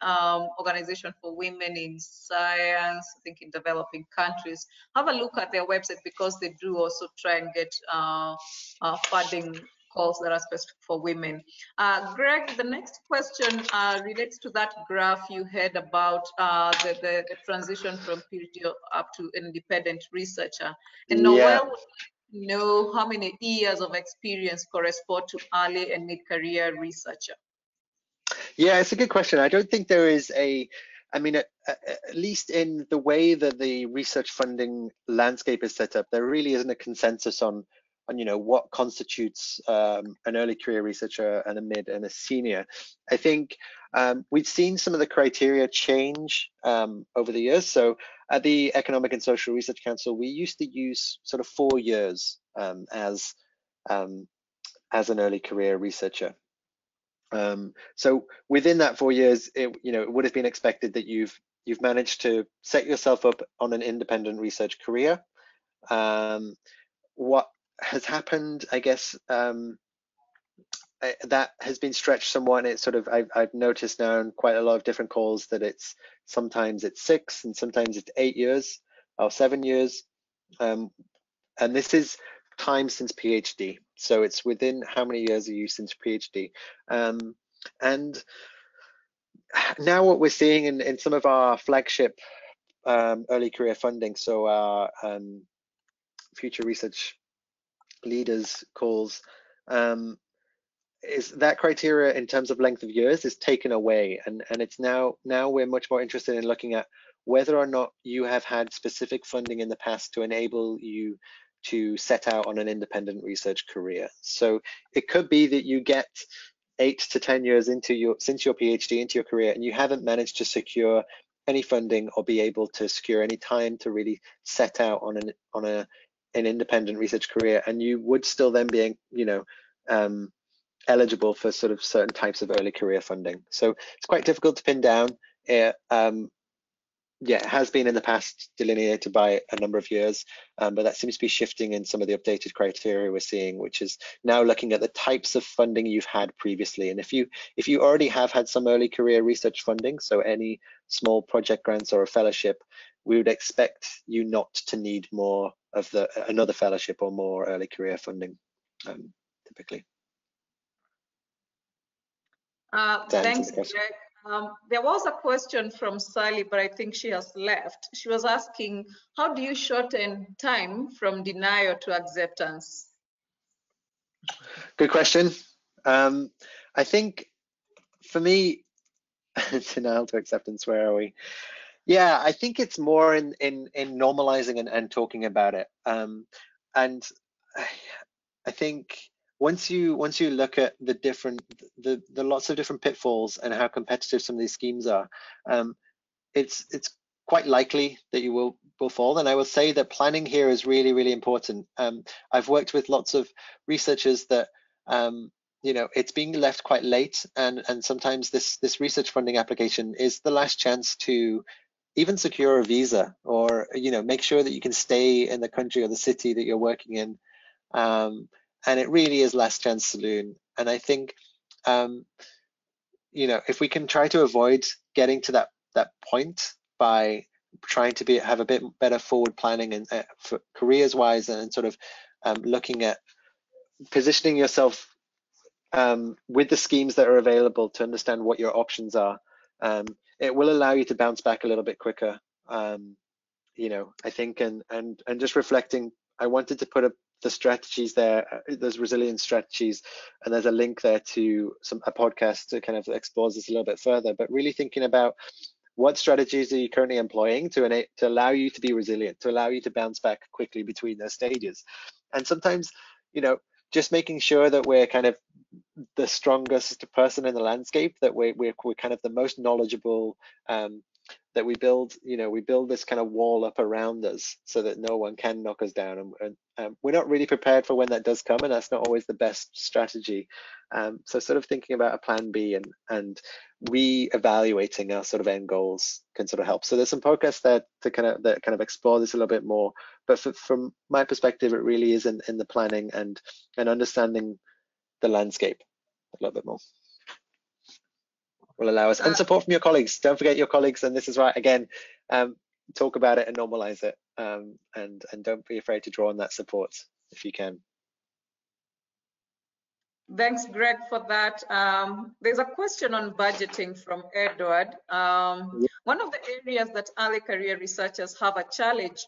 Organization for Women in Science, I think in developing countries. Have a look at their website, because they do also try and get funding calls that are specific for women. Greg, the next question relates to that graph you had about the transition from PhD up to an independent researcher. And Noel would know how many years of experience correspond to early and mid-career researcher? Yeah, it's a good question. I don't think there is I mean, at least in the way that the research funding landscape is set up, there really isn't a consensus on you know, what constitutes an early career researcher and a mid and a senior. I think we've seen some of the criteria change over the years. So at the Economic and Social Research Council, we used to use sort of 4 years as an early career researcher. So within that 4 years, it would have been expected that you've managed to set yourself up on an independent research career. What has happened, I guess, that has been stretched somewhat. It's sort of, I've noticed now in quite a lot of different calls that sometimes it's 6 and sometimes it's 8 years or 7 years, and this is time since PhD. So it's within how many years are you since PhD, and now what we're seeing in some of our flagship early career funding, so our future research leaders calls, is that criteria in terms of length of years is taken away, and it's now we're much more interested in looking at whether or not you have had specific funding in the past to enable you to set out on an independent research career. So it could be that you get 8 to 10 years since your PhD into your career, and you haven't managed to secure any funding or be able to secure any time to really set out on an independent research career, and you would still then be, eligible for sort of certain types of early career funding. So it's quite difficult to pin down. Yeah, it has been in the past delineated by a number of years, but that seems to be shifting in some of the updated criteria we're seeing, which is now looking at the types of funding you've had previously. And if you already have had some early career research funding, so any small project grants or a fellowship, we would expect you not to need more of another fellowship or more early career funding, typically. Thanks, Greg. There was a question from Sally, but I think she has left. She was asking, how do you shorten time from denial to acceptance? Good question. I think for me, denial to acceptance, where are we? Yeah, I think it's more in normalizing and talking about it. And I think once you look at the different the lots of different pitfalls and how competitive some of these schemes are, it's quite likely that you will fall. And I will say that planning here is really, really important. I've worked with lots of researchers that you know, it's being left quite late, and sometimes this research funding application is the last chance to even secure a visa, or you know, make sure that you can stay in the country or the city that you're working in. And it really is last chance saloon. And I think you know, if we can try to avoid getting to that point by trying to have a bit better forward planning and for careers wise, and sort of looking at positioning yourself with the schemes that are available to understand what your options are, it will allow you to bounce back a little bit quicker. You know, I think, and just reflecting, I wanted to put the strategies there, those resilience strategies, and there's a link there to a podcast to kind of explore this a little bit further, but really thinking about what strategies are you currently employing to allow you to be resilient, to allow you to bounce back quickly between those stages. And sometimes, you know, just making sure that we're kind of the strongest person in the landscape, that we're kind of the most knowledgeable, that we build, you know, we build this kind of wall up around us so that no one can knock us down. And we're not really prepared for when that does come, and that's not always the best strategy. So sort of thinking about a plan B and re-evaluating our sort of end goals can sort of help. So there's some podcasts there that kind of explore this a little bit more. But from my perspective, it really is in the planning and understanding the landscape a little bit more will allow us, and support from your colleagues. Don't forget your colleagues, and this is right again, talk about it and normalize it, and don't be afraid to draw on that support if you can. Thanks, Greg, for that. There's a question on budgeting from Edward. One of the areas that early career researchers have a challenge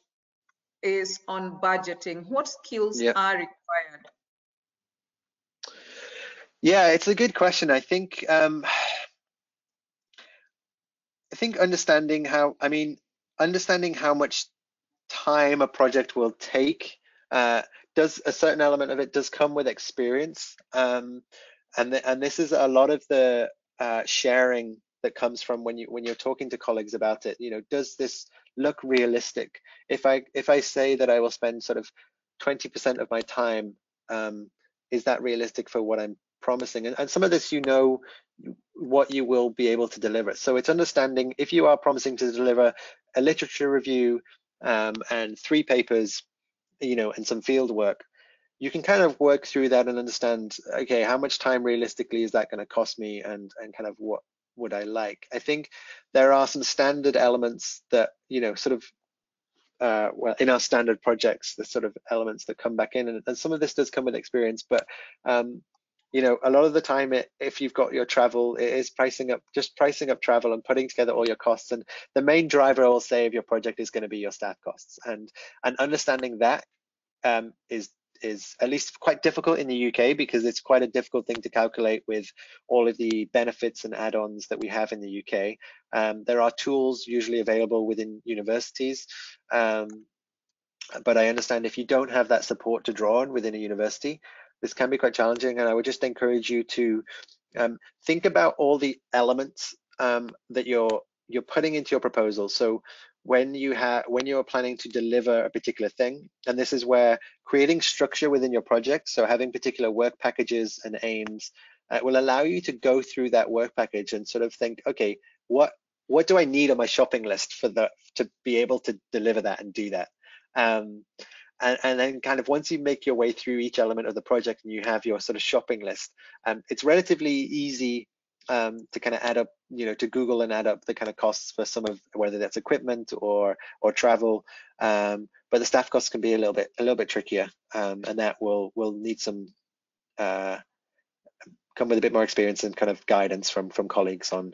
is on budgeting. What skills are required? Yeah, it's a good question. I think understanding how much time a project will take, does a certain element of it does come with experience, and this is a lot of the sharing that comes from when you're talking to colleagues about it. You know, does this look realistic? If I say that I will spend sort of 20% of my time, is that realistic for what I'm promising? And some of this, you know, what you will be able to deliver. So it's understanding if you are promising to deliver a literature review and 3 papers, you know, and some field work, you can kind of work through that and understand, okay, how much time realistically is that going to cost me, and kind of what would I like. I think there are some standard elements that, you know, sort of well, in our standard projects, the sort of elements that come back in, and some of this does come with experience, but you know, a lot of the time, if you've got your travel, it is pricing up travel and putting together all your costs. And the main driver, I will say, of your project is going to be your staff costs, and understanding that is at least quite difficult in the UK, because it's quite a difficult thing to calculate with all of the benefits and add-ons that we have in the UK. There are tools usually available within universities, but I understand if you don't have that support to draw on within a university, this can be quite challenging. And I would just encourage you to think about all the elements that you're putting into your proposal. So when you're planning to deliver a particular thing, and this is where creating structure within your project, so having particular work packages and aims, will allow you to go through that work package and sort of think, okay, what do I need on my shopping list to be able to deliver that and do that? And then kind of once you make your way through each element of the project and you have your sort of shopping list, it's relatively easy to kind of add up, you know, to Google and add up the kind of costs for some of, whether that's equipment or travel, but the staff costs can be a little bit trickier, and that will need some come with a bit more experience and kind of guidance from colleagues on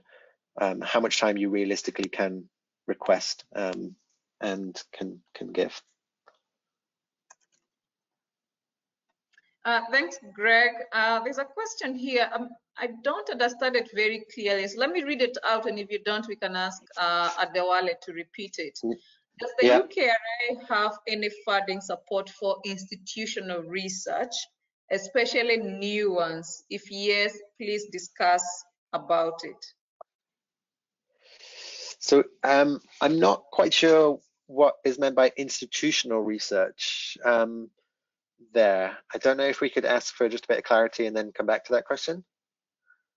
how much time you realistically can request and can give. Thanks, Greg. There's a question here. I don't understand it very clearly. So let me read it out, and if you don't, we can ask Adewale to repeat it. Does the UKRI have any funding support for institutional research, especially new ones? If yes, please discuss about it. So I'm not quite sure what is meant by institutional research there. I don't know if we could ask for just a bit of clarity and then come back to that question.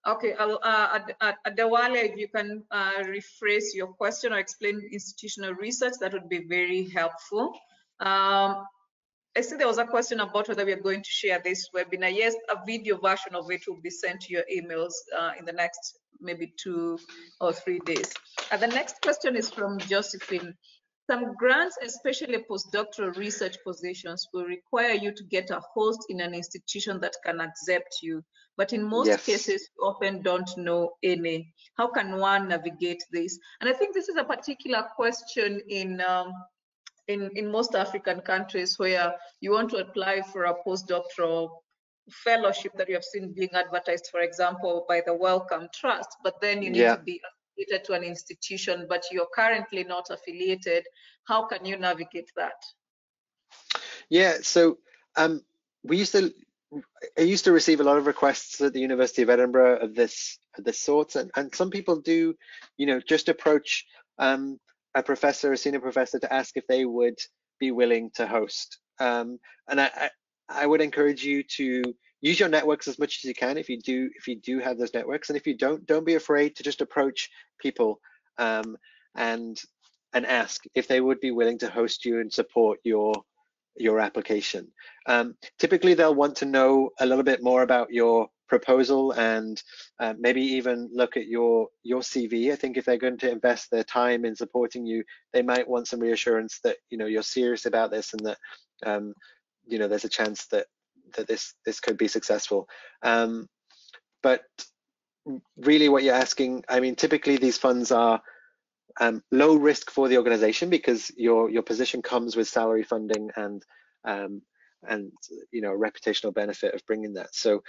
Okay, Adewale, if you can rephrase your question or explain institutional research, that would be very helpful. I see there was a question about whether we are going to share this webinar. Yes, a video version of it will be sent to your emails in the next maybe 2 or 3 days. The next question is from Josephine. Some grants, especially postdoctoral research positions, will require you to get a host in an institution that can accept you. But in most cases, you often don't know any. How can one navigate this? And I think this is a particular question in most African countries where you want to apply for a postdoctoral fellowship that you have seen being advertised, for example, by the Wellcome Trust, but then you need to be affiliated to an institution, but you're currently not affiliated. How can you navigate that? Yeah, so I used to receive a lot of requests at the University of Edinburgh of this sort, and some people do, just approach a professor, a senior professor, to ask if they would be willing to host. And I would encourage you to use your networks as much as you can if you do have those networks, and if you don't be afraid to just approach people and ask if they would be willing to host you and support your application. Typically, they'll want to know a little bit more about your proposal and maybe even look at your CV. I think if they're going to invest their time in supporting you, they might want some reassurance that you're serious about this and that there's a chance that this could be successful. But really, what you're asking, I mean, typically these funds are low risk for the organization because your position comes with salary funding and reputational benefit of bringing that. So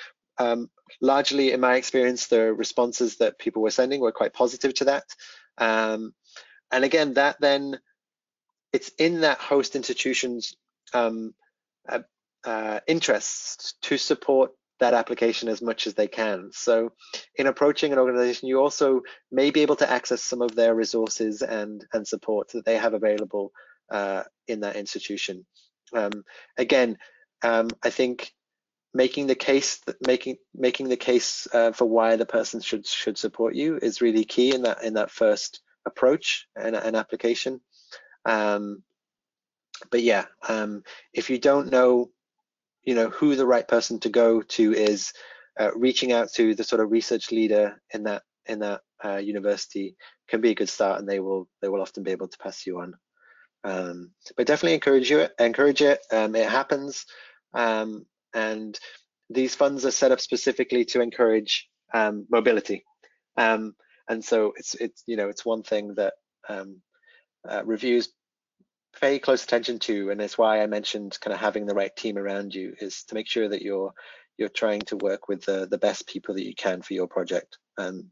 largely, in my experience, the responses that people were sending were quite positive to that. And again, that then it's in that host institution's interests to support that application as much as they can. So in approaching an organization, you also may be able to access some of their resources and support that they have available in that institution. Again, I think making the case for why the person should support you is really key in that first approach and an application. But yeah, if you don't know who the right person to go to is, reaching out to the sort of research leader in that university can be a good start, and they will often be able to pass you on. But definitely encourage it. It happens, and these funds are set up specifically to encourage mobility, and so it's one thing that reviews pay close attention to, and it's why I mentioned kind of having the right team around you, is to make sure that you're trying to work with the best people that you can for your project. It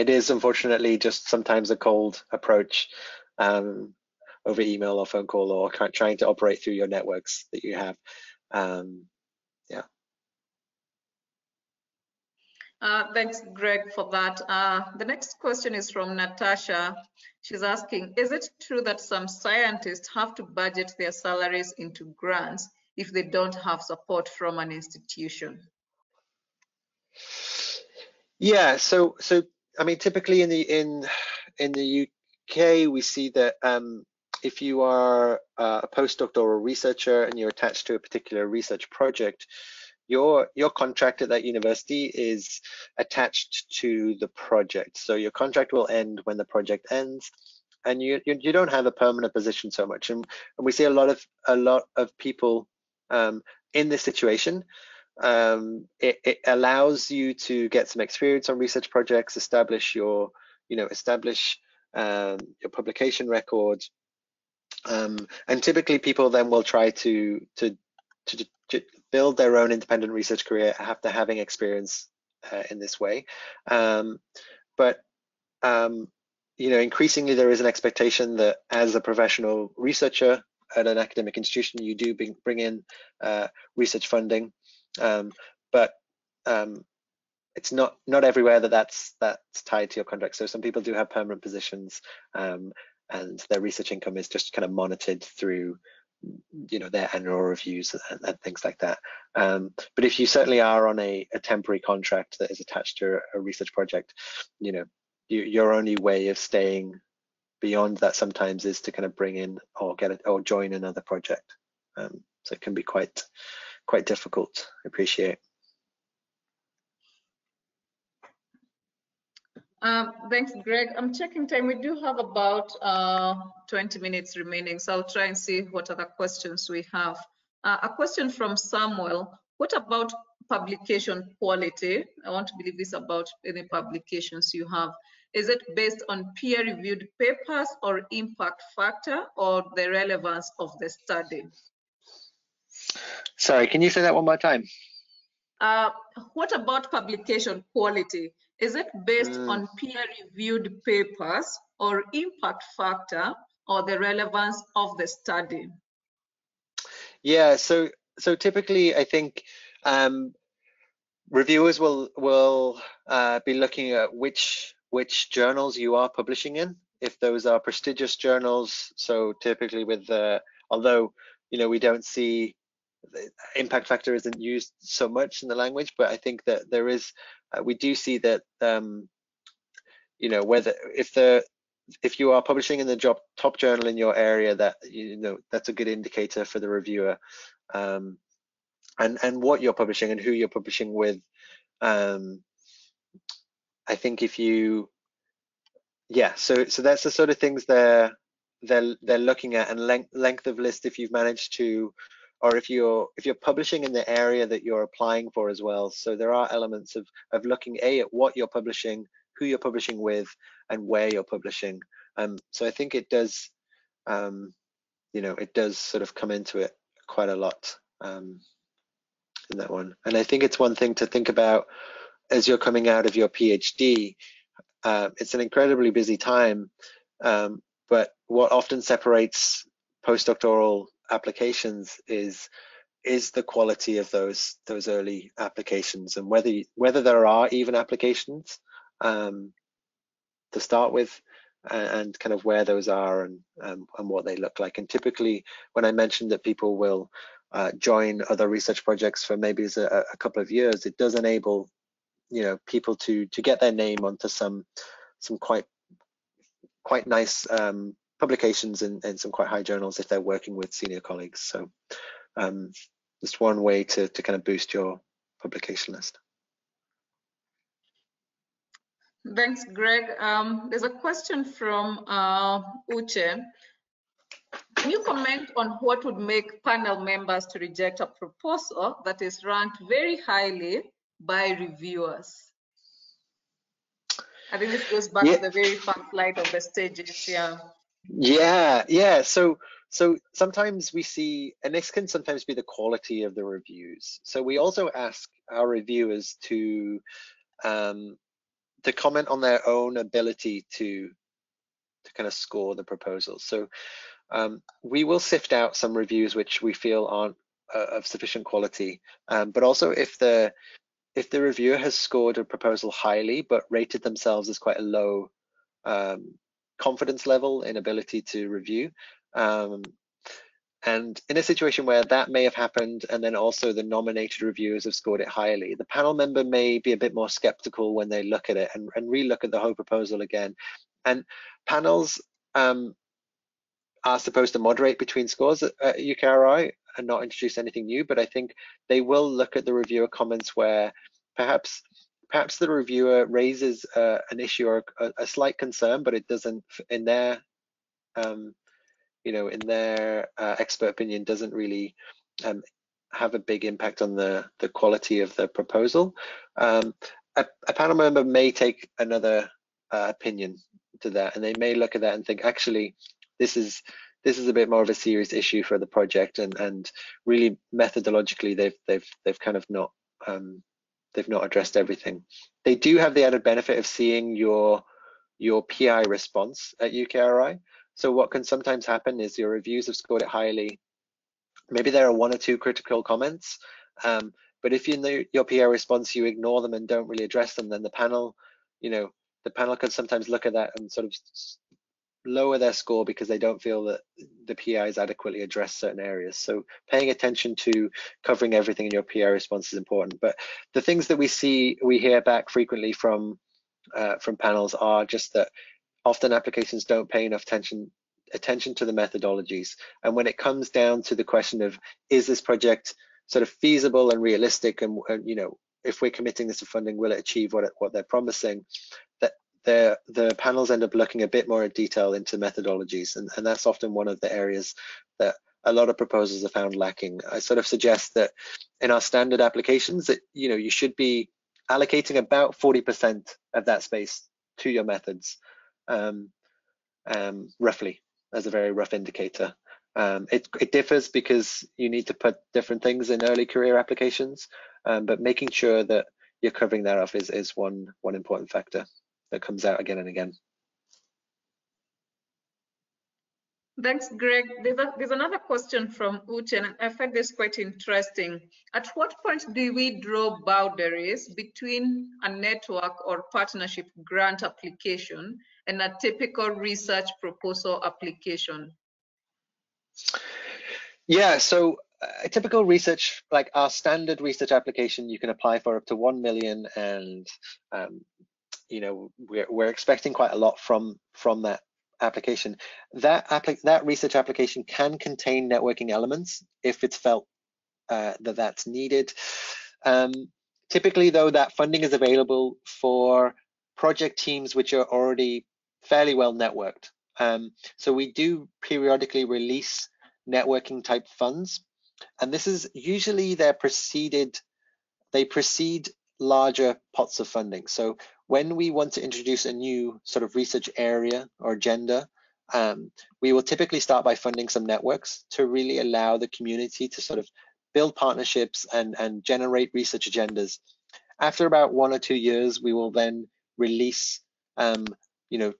is unfortunately just sometimes a cold approach over email or phone call, or trying to operate through your networks that you have. Thanks, Greg, for that. The next question is from Natasha. She's asking, is it true that some scientists have to budget their salaries into grants if they don't have support from an institution? Yeah, so I mean, typically in the UK, we see that if you are a postdoctoral researcher and you're attached to a particular research project, your contract at that university is attached to the project. So your contract will end when the project ends, and you don't have a permanent position so much. And we see a lot of people in this situation it allows you to get some experience on research projects, establish your publication record, and typically people then will try to build their own independent research career after having experience in this way. But increasingly there is an expectation that as a professional researcher at an academic institution, you do bring in research funding, but it's not everywhere that's tied to your contract. So some people do have permanent positions, and their research income is just kind of monitored through their annual reviews and things like that. But if you certainly are on a temporary contract that is attached to a research project, your only way of staying beyond that sometimes is to kind of bring in or join another project. So it can be quite difficult, I appreciate. Thanks, Greg. I'm checking time. We do have about 20 minutes remaining, so I'll try and see what other questions we have. A question from Samuel. What about publication quality? I want to believe this about any publications you have. Is it based on peer-reviewed papers or impact factor or the relevance of the study? Sorry, can you say that one more time? What about publication quality? Is it based on peer-reviewed papers or impact factor or the relevance of the study? Yeah, so typically I think reviewers will be looking at which journals you are publishing in. If those are prestigious journals, so typically with although we don't see impact factor isn't used so much in the language, but I think that there is we do see that whether if you are publishing in the top journal in your area, that that's a good indicator for the reviewer, and what you're publishing and who you're publishing with. I think if you so that's the sort of things they're looking at, and length of list if you've managed to, or if you're publishing in the area that you're applying for as well. So there are elements of looking at what you're publishing, who you're publishing with, and where you're publishing. So I think it does, it does sort of come into it quite a lot in that one. And I think it's one thing to think about as you're coming out of your PhD. It's an incredibly busy time, but what often separates postdoctoral applications is the quality of those early applications, and whether there are even applications to start with, and kind of where those are and what they look like. And typically, when I mentioned that people will join other research projects for maybe a couple of years, it does enable people to get their name onto some quite nice publications in some quite high journals if they're working with senior colleagues. So just one way to kind of boost your publication list. Thanks, Greg. There's a question from Uche. Can you comment on what would make panel members to reject a proposal that is ranked very highly by reviewers? I think this goes back to the very first slide of the stages. Yeah. So sometimes we see, and this can sometimes be the quality of the reviews. So we also ask our reviewers to comment on their own ability to kind of score the proposals. So we will sift out some reviews which we feel aren't of sufficient quality, but also if the reviewer has scored a proposal highly but rated themselves as quite a low confidence level in ability to review, and in a situation where that may have happened, and then also the nominated reviewers have scored it highly, the panel member may be a bit more skeptical when they look at it and re-look at the whole proposal again. And panels are supposed to moderate between scores at UKRI and not introduce anything new, but I think they will look at the reviewer comments where perhaps the reviewer raises an issue or a slight concern, but it doesn't, in their in their expert opinion, doesn't really have a big impact on the quality of the proposal. A panel member may take another opinion to that, and they may look at that and think, actually, this is a bit more of a serious issue for the project, and really methodologically they've kind of not they've not addressed everything. They do have the added benefit of seeing your PI response at UKRI. So what can sometimes happen is your reviews have scored it highly. Maybe there are 1 or 2 critical comments, but if you know your PI response, you ignore them and don't really address them, then the panel, the panel can sometimes look at that and sort of lower their score because they don't feel that the PIs adequately address certain areas. So paying attention to covering everything in your PI response is important. But the things that we hear back frequently from panels are just that often applications don't pay enough attention to the methodologies. And when it comes down to the question of, is this project sort of feasible and realistic, and if we're committing this to funding, will it achieve what they're promising, that the panels end up looking a bit more in detail into methodologies, and that's often one of the areas that a lot of proposals are found lacking. I sort of suggest that in our standard applications that you should be allocating about 40% of that space to your methods, roughly, as a very rough indicator. It differs because you need to put different things in early career applications, but making sure that you're covering that off is one important factor that comes out again and again. Thanks, Greg. There's another question from Uche, and I find this quite interesting. At what point do we draw boundaries between a network or partnership grant application and a typical research proposal application? Yeah, so a typical research, like our standard research application, you can apply for up to 1 million, and we're expecting quite a lot from that application. That research application can contain networking elements if it's felt that's needed. Typically, though, that funding is available for project teams which are already fairly well networked. So we do periodically release networking type funds, and this is usually they precede larger pots of funding. So when we want to introduce a new sort of research area or agenda, we will typically start by funding some networks to really allow the community to sort of build partnerships and generate research agendas. After about 1 or 2 years, we will then release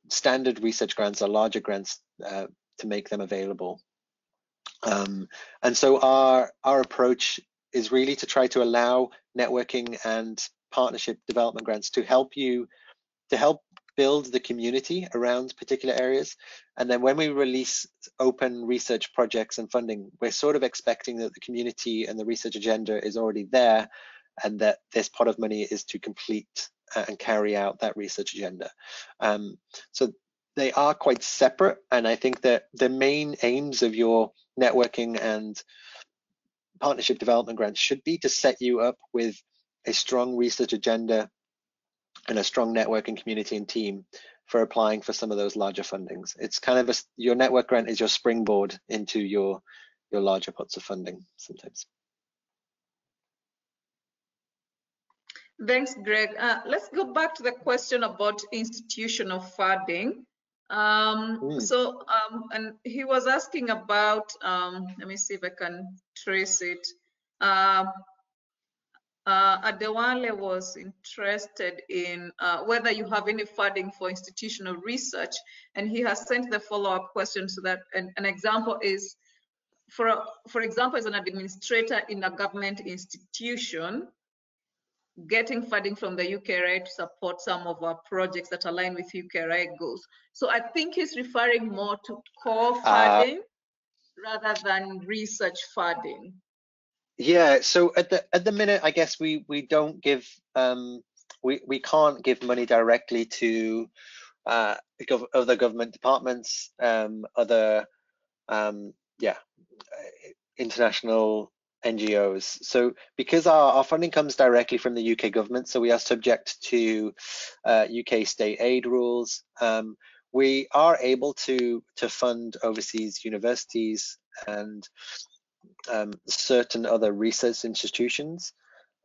standard research grants or larger grants to make them available. And so our approach is really to try to allow networking and partnership development grants to help build the community around particular areas. And then when we release open research projects and funding, we're sort of expecting that the community and the research agenda is already there, and that this pot of money is to complete and carry out that research agenda. So they are quite separate, and I think that the main aims of your networking and partnership development grants should be to set you up with a strong research agenda and a strong networking community and team for applying for some of those larger fundings. It's kind of your network grant is your springboard into your larger pots of funding sometimes. Thanks, Greg. Let's go back to the question about institutional funding. And he was asking about, let me see if I can trace it. Adewale was interested in whether you have any funding for institutional research, and he has sent the follow-up question so that an example is, for example, as an administrator in a government institution, getting funding from the UKRI to support some of our projects that align with UKRI goals. So I think he's referring more to core funding rather than research funding. Yeah, so at the minute, I guess we don't give we can't give money directly to other government departments, other international NGOs. So because our funding comes directly from the UK government, so we are subject to UK state aid rules. We are able to fund overseas universities and certain other research institutions.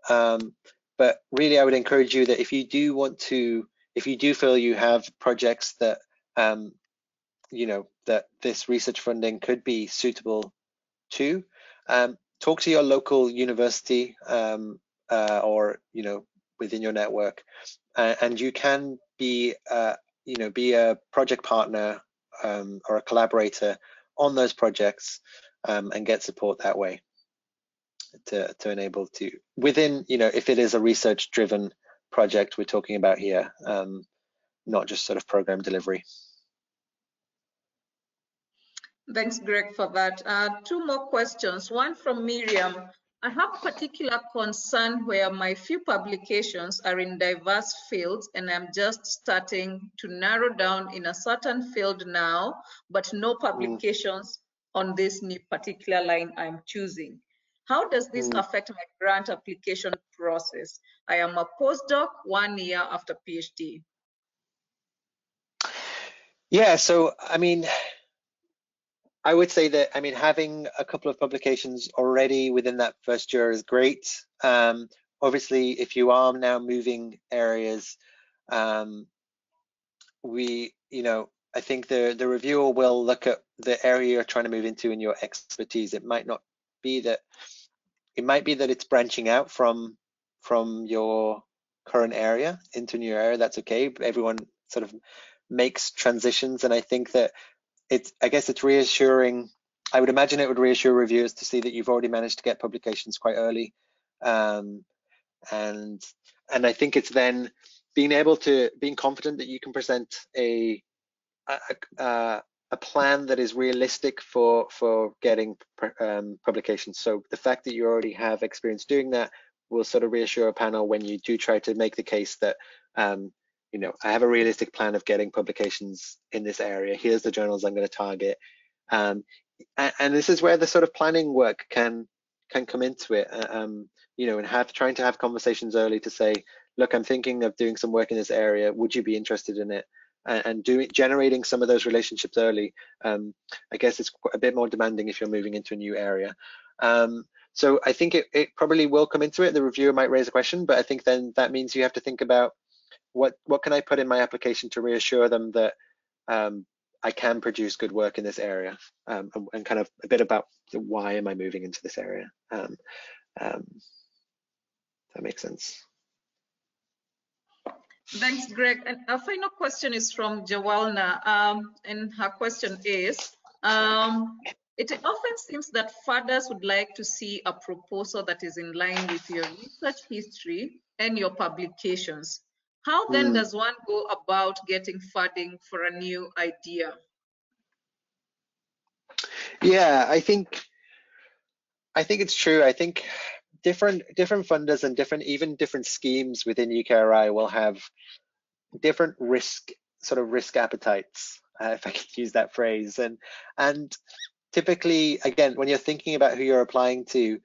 But really, I would encourage you that if you do feel you have projects that that this research funding could be suitable to, talk to your local university or within your network, and you can be a project partner or a collaborator on those projects and get support that way to enable to within if it is a research driven project we're talking about here, not just sort of program delivery. Thanks, Greg, for that. Two more questions. One from Miriam. I have a particular concern where my few publications are in diverse fields and I'm just starting to narrow down in a certain field now, but no publications on this new particular line I'm choosing. How does this affect my grant application process? I am a postdoc 1 year after PhD. Yeah, so I would say that having a couple of publications already within that first year is great. Obviously, if you are now moving areas, I think the reviewer will look at the area you're trying to move into and your expertise. It might be that it's branching out from your current area into a new area. That's okay. Everyone sort of makes transitions, and I think that I guess it's reassuring. I would imagine it would reassure reviewers to see that you've already managed to get publications quite early, and I think it's then being confident that you can present a plan that is realistic for getting publications. So the fact that you already have experience doing that will sort of reassure a panel when you do try to make the case that I have a realistic plan of getting publications in this area. Here's the journals I'm going to target, and this is where the sort of planning work can come into it. And trying to have conversations early to say, look, I'm thinking of doing some work in this area. Would you be interested in it? And generating some of those relationships early. I guess it's a bit more demanding if you're moving into a new area. So I think it probably will come into it. The reviewer might raise a question, but I think then that means you have to think about what can I put in my application to reassure them that I can produce good work in this area, and kind of a bit about why am I moving into this area. That makes sense. Thanks, Greg. And our final question is from Jawalna, and her question is, it often seems that funders would like to see a proposal that is in line with your research history and your publications. How then does one go about getting funding for a new idea? Yeah, I think it's true. I think different funders and different schemes within UKRI will have different risk appetites, if I could use that phrase. And typically, again, when you're thinking about who you're applying to,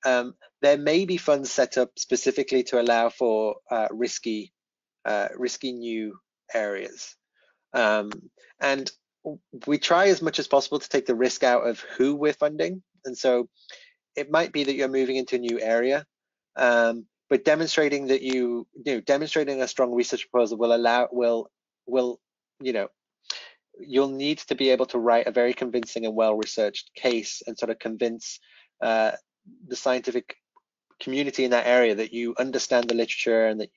there may be funds set up specifically to allow for risky new areas. And we try as much as possible to take the risk out of who we're funding. And so it might be that you're moving into a new area, but demonstrating that demonstrating a strong research proposal you'll need to be able to write a very convincing and well-researched case and sort of convince the scientific community in that area that you understand the literature and that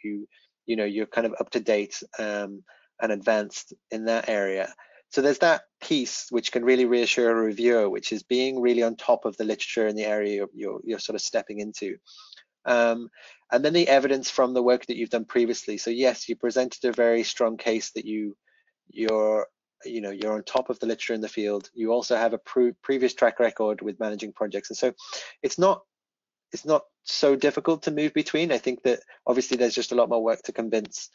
you're kind of up to date and advanced in that area. So there's that piece which can really reassure a reviewer, which is being really on top of the literature in the area you're sort of stepping into. And then the evidence from the work that you've done previously. So yes, you presented a very strong case that you're on top of the literature in the field. You also have a previous track record with managing projects, and so it's not so difficult to move between. I think that obviously there's just a lot more work to convince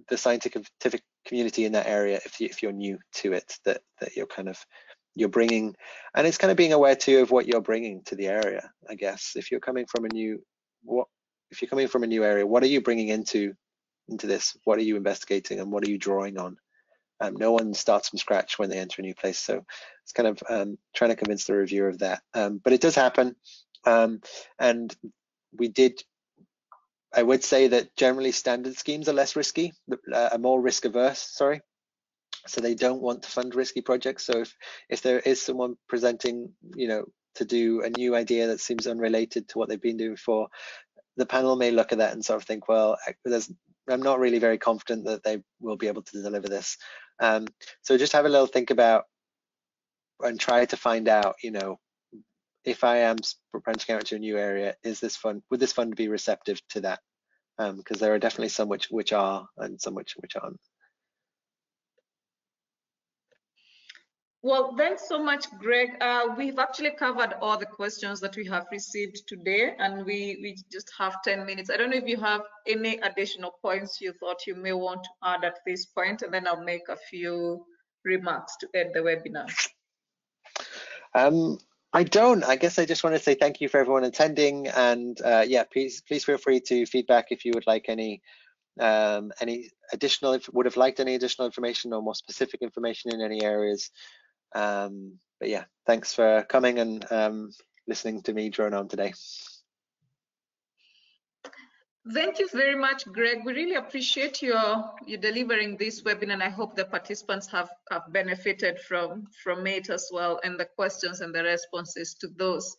the scientific community in that area if you're new to it, that you're bringing, and it's kind of being aware too of what you're bringing to the area. I guess if you're coming from a new area, what are you bringing into this? What are you investigating and what are you drawing on? No one starts from scratch when they enter a new place. So it's kind of trying to convince the reviewer of that. But it does happen. And I would say that generally standard schemes are less risky, are more risk averse, sorry. So they don't want to fund risky projects. So if there is someone presenting, to do a new idea that seems unrelated to what they've been doing before, the panel may look at that and sort of think, well, I'm not really very confident that they will be able to deliver this. So just have a little think about and try to find out, if I am branching out into a new area, would this fund be receptive to that? Because there are definitely some which are and some which aren't. Well, thanks so much, Greg. We've actually covered all the questions that we have received today, and we just have 10 minutes. I don't know if you have any additional points you thought you may want to add at this point, and then I'll make a few remarks to end the webinar. I don't. I guess I just want to say thank you for everyone attending, and yeah, please feel free to feedback if you would like any additional, would have liked any additional information or more specific information in any areas. But yeah, thanks for coming and listening to me drone on today. Thank you very much, Greg. We really appreciate you delivering this webinar, and I hope the participants have benefited from it as well, and the questions and the responses to those.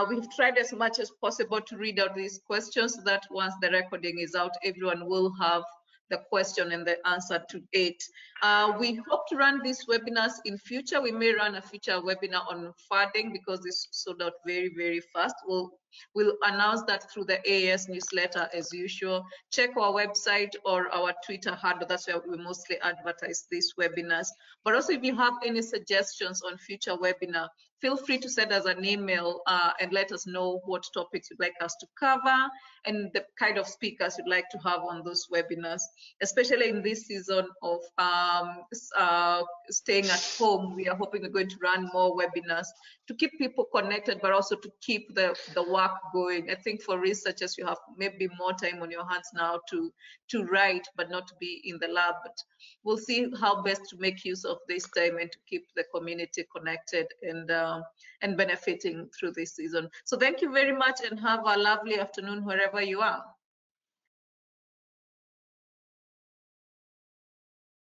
We've tried as much as possible to read out these questions so that once the recording is out, everyone will have the question and the answer to it. We hope to run these webinars in future. We may run a future webinar on funding because this sold out very, very fast. We'll announce that through the AAS newsletter as usual. Check our website or our Twitter handle. That's where we mostly advertise these webinars. But also, if you have any suggestions on future webinar, feel free to send us an email and let us know what topics you'd like us to cover and the kind of speakers you'd like to have on those webinars. Especially in this season of staying at home, we are hoping we're going to run more webinars to keep people connected, but also to keep the work going. I think for researchers, you have maybe more time on your hands now to write, but not to be in the lab. But we'll see how best to make use of this time and to keep the community connected and benefiting through this season. So thank you very much and have a lovely afternoon wherever you are.